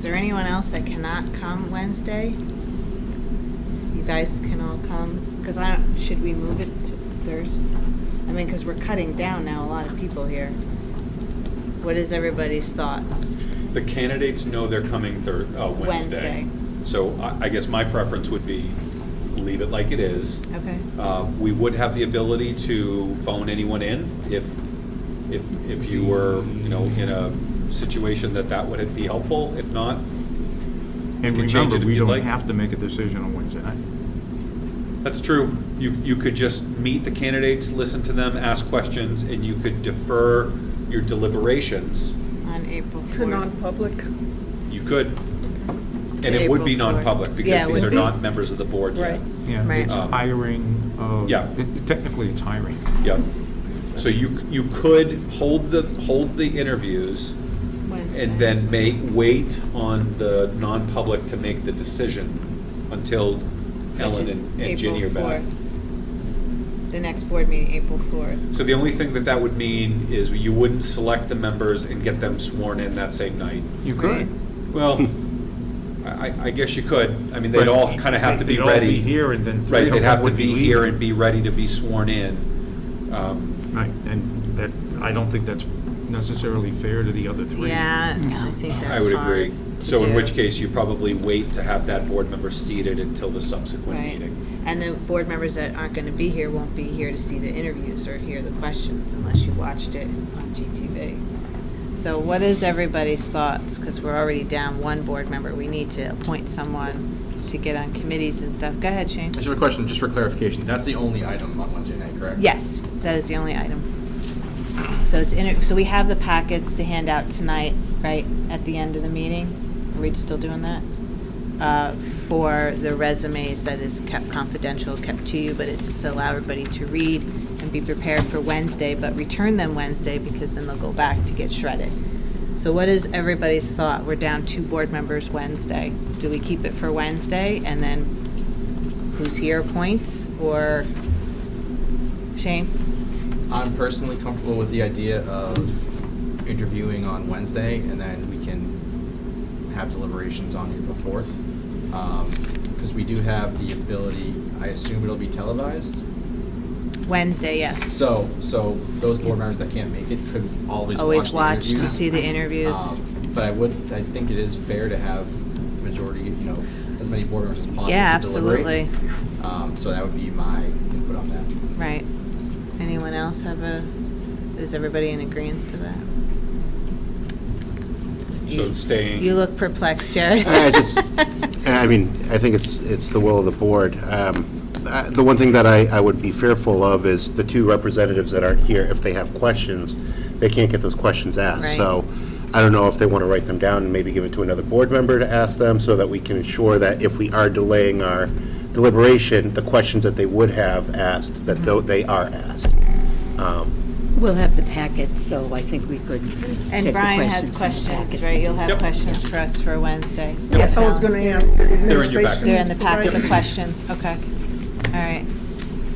there anyone else that cannot come Wednesday? You guys can all come? Because should we move it to Thursday? I mean, because we're cutting down now a lot of people here. What is everybody's thoughts? The candidates know they're coming Wednesday. So I guess my preference would be leave it like it is. Okay. We would have the ability to phone anyone in if you were, in a situation that would be helpful. If not, And can change remember, it if we you'd don't like. have to make a decision on Wednesday night. that's true. You could just meet the candidates, listen to them, ask questions, and you could defer your deliberations. On April 4th. To non-public. You could. And it would be April 4th. non-public Yeah, because it these would are be. not members of the board yet. Right. Yeah, Right. it's hiring. Yeah. Technically, it's hiring. Yep. So you could hold the interviews Wednesday. and then wait on the non-public to make the decision until Ellen Which is and Ginny are April back. 4th. The next board meeting, April 4th. So the only thing that would mean is you wouldn't select the members and get them sworn in that same night. You Right. could. Well, I guess you could. I mean, they'd all kind of have to be They'd all ready. be here and then three Right, of they'd them have to would be be here leaving. and be ready to be sworn in. Right, and that, I don't think that's necessarily fair to the other 3. Yeah, I think that's hard. I would agree. to So in do. which case, you probably wait to have that board member seated until the subsequent Right. meeting. And the board members that aren't going to be here won't be here to see the interviews or hear the questions unless you watched it on GTV. So what is everybody's thoughts? Because we're already down one board member. We need to appoint someone to get on committees and stuff. Go ahead, Shane. I just have a question, just for clarification. That's the only item on Wednesday night, correct? Yes, that is the only item. So so we have the packets to hand out tonight, right, at the end of the meeting? Are we still doing that? For the resumes that is kept confidential, kept to you, but it's to allow everybody to read and be prepared for Wednesday, but return them Wednesday because then they'll go back to get shredded. So what is everybody's thought? We're down 2 board members Wednesday. Do we keep it for Wednesday and then who's here appoints, or Shane? I'm personally comfortable with the idea of interviewing on Wednesday, and then we can have deliberations on April 4th. Because we do have the ability, I assume it'll be televised. Wednesday, yes. So those board members that can't make it could always Always watch the to interviews. see the interviews. But I think it is fair to have majority, as many board members as possible. Yeah, to deliberate. absolutely. So that would be my input on that. Right. Anyone else is everybody in agreement to that? So staying. You look perplexed, Jared. I think it's the will of the board. The one thing that I would be fearful of is the 2 representatives that aren't here, if they have questions, they can't get those questions asked. Right. So I don't know if they want to write them down and maybe give it to another board member to ask them so that we can ensure that if we are delaying our deliberation, the questions that they would have asked, that they are asked. We'll have the packet, so I think we could And take the Brian has from the questions, packets. right? You'll have Yep. questions for us for Wednesday. Yes, I was Alan? going to ask the your administration. packet. They're in the packet, the provided- questions, okay. All right.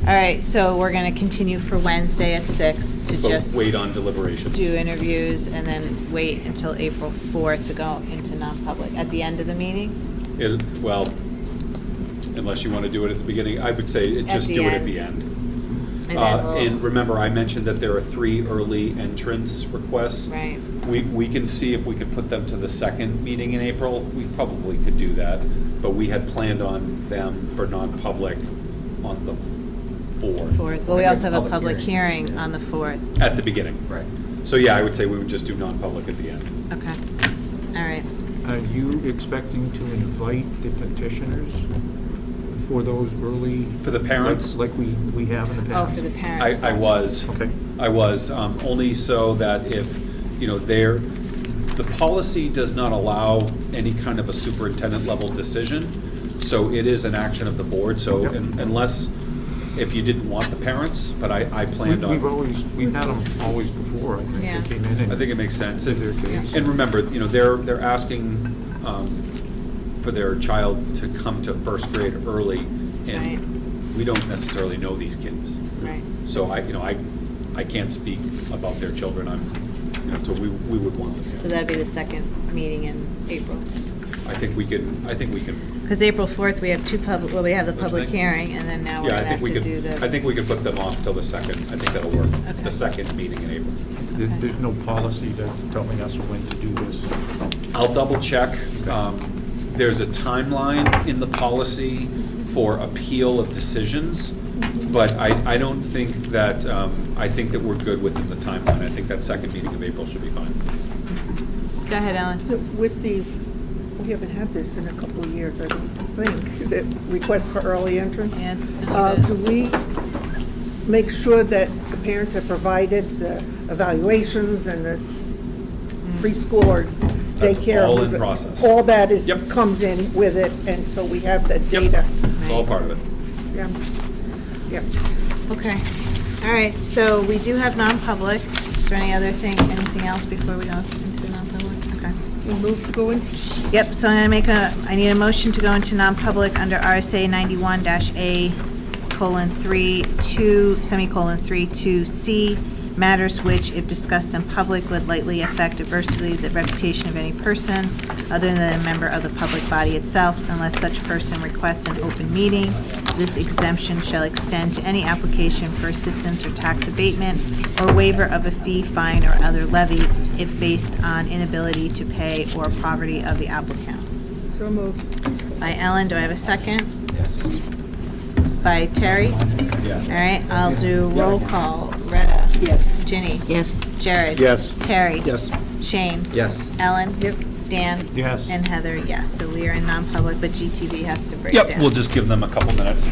All right, so we're going to continue for Wednesday at 6 to But just wait on deliberations. do interviews and then wait until April 4th to go into non-public at the end of the meeting? Well, unless you want to do it at the beginning, I would say At just the do it at end. the end. And then And remember, I mentioned that there are 3 early entrance requests. Right. We can see if we could put them to the second meeting in April. We probably could do that, but we had planned on them for non-public on the 4th. 4th. Well, we also have a Public public hearings, hearing yeah. on the 4th. At the beginning. Right. So yeah, I would say we would just do non-public at the end. Okay. All right. Are you expecting to invite the petitioners for those early? For the parents? Like we have in the Oh, past? for the parents. I was. Okay. I was, only so that if, the policy does not allow any kind of a superintendent level decision, so it is an action of the board, so Yep. unless, if you didn't want the parents, but I planned on. We've had them always before, I think. Yeah. They came in and. I think it makes sense. did their case. And remember, they're asking for their child to come to first grade early, Right. and we don't necessarily know these kids. Right. So I can't speak about their children. So we would want them. So that'd be the second meeting in April. I think we can. Because April 4th, we have we have the Which public thing? hearing, and then now we're Yeah, gonna have to do this. I think we could put them off till the second. I think that'll work. Okay. The second meeting in April. There's no policy that's telling us when to do this. I'll double check. There's a timeline in the policy for appeal of decisions, but I don't think that, I think that we're good within the timeline. I think that second meeting of April should be fine. Go ahead, Ellen. With these, we haven't had this in a couple of years, I don't think, the requests for early entrance. Yeah, it's kind of Do we make sure that the parents have provided the evaluations and the preschool or That's daycare? all in process. All that is, Yep. comes in with it, and so we have the Yep. data. It's all part of it. Yeah. Yeah. Okay. All right, so we do have non-public. Is there anything else before we go into non-public? Okay. We'll move to go in. Yep, so I'm gonna I need a motion to go into non-public under RSA 91-A: 3, 2C, matters which, if discussed in public, would likely affect adversely the reputation of any person other than a member of the public body itself, unless such person requests an open meeting. This exemption shall extend to any application for assistance or tax abatement or waiver of a fee, fine, or other levy if based on inability to pay or poverty of the applicant. So moved. By Ellen, do I have a second? Yes. By Terry? Yeah. All right, I'll do roll call. Retta? Yes. Ginny? Yes. Jared? Yes. Terry? Yes. Shane? Yes. Ellen? Yes. Dan? Yes. And Heather, yes. So we are in non-public, but GTV has to break Yep, down. we'll just give them a couple minutes.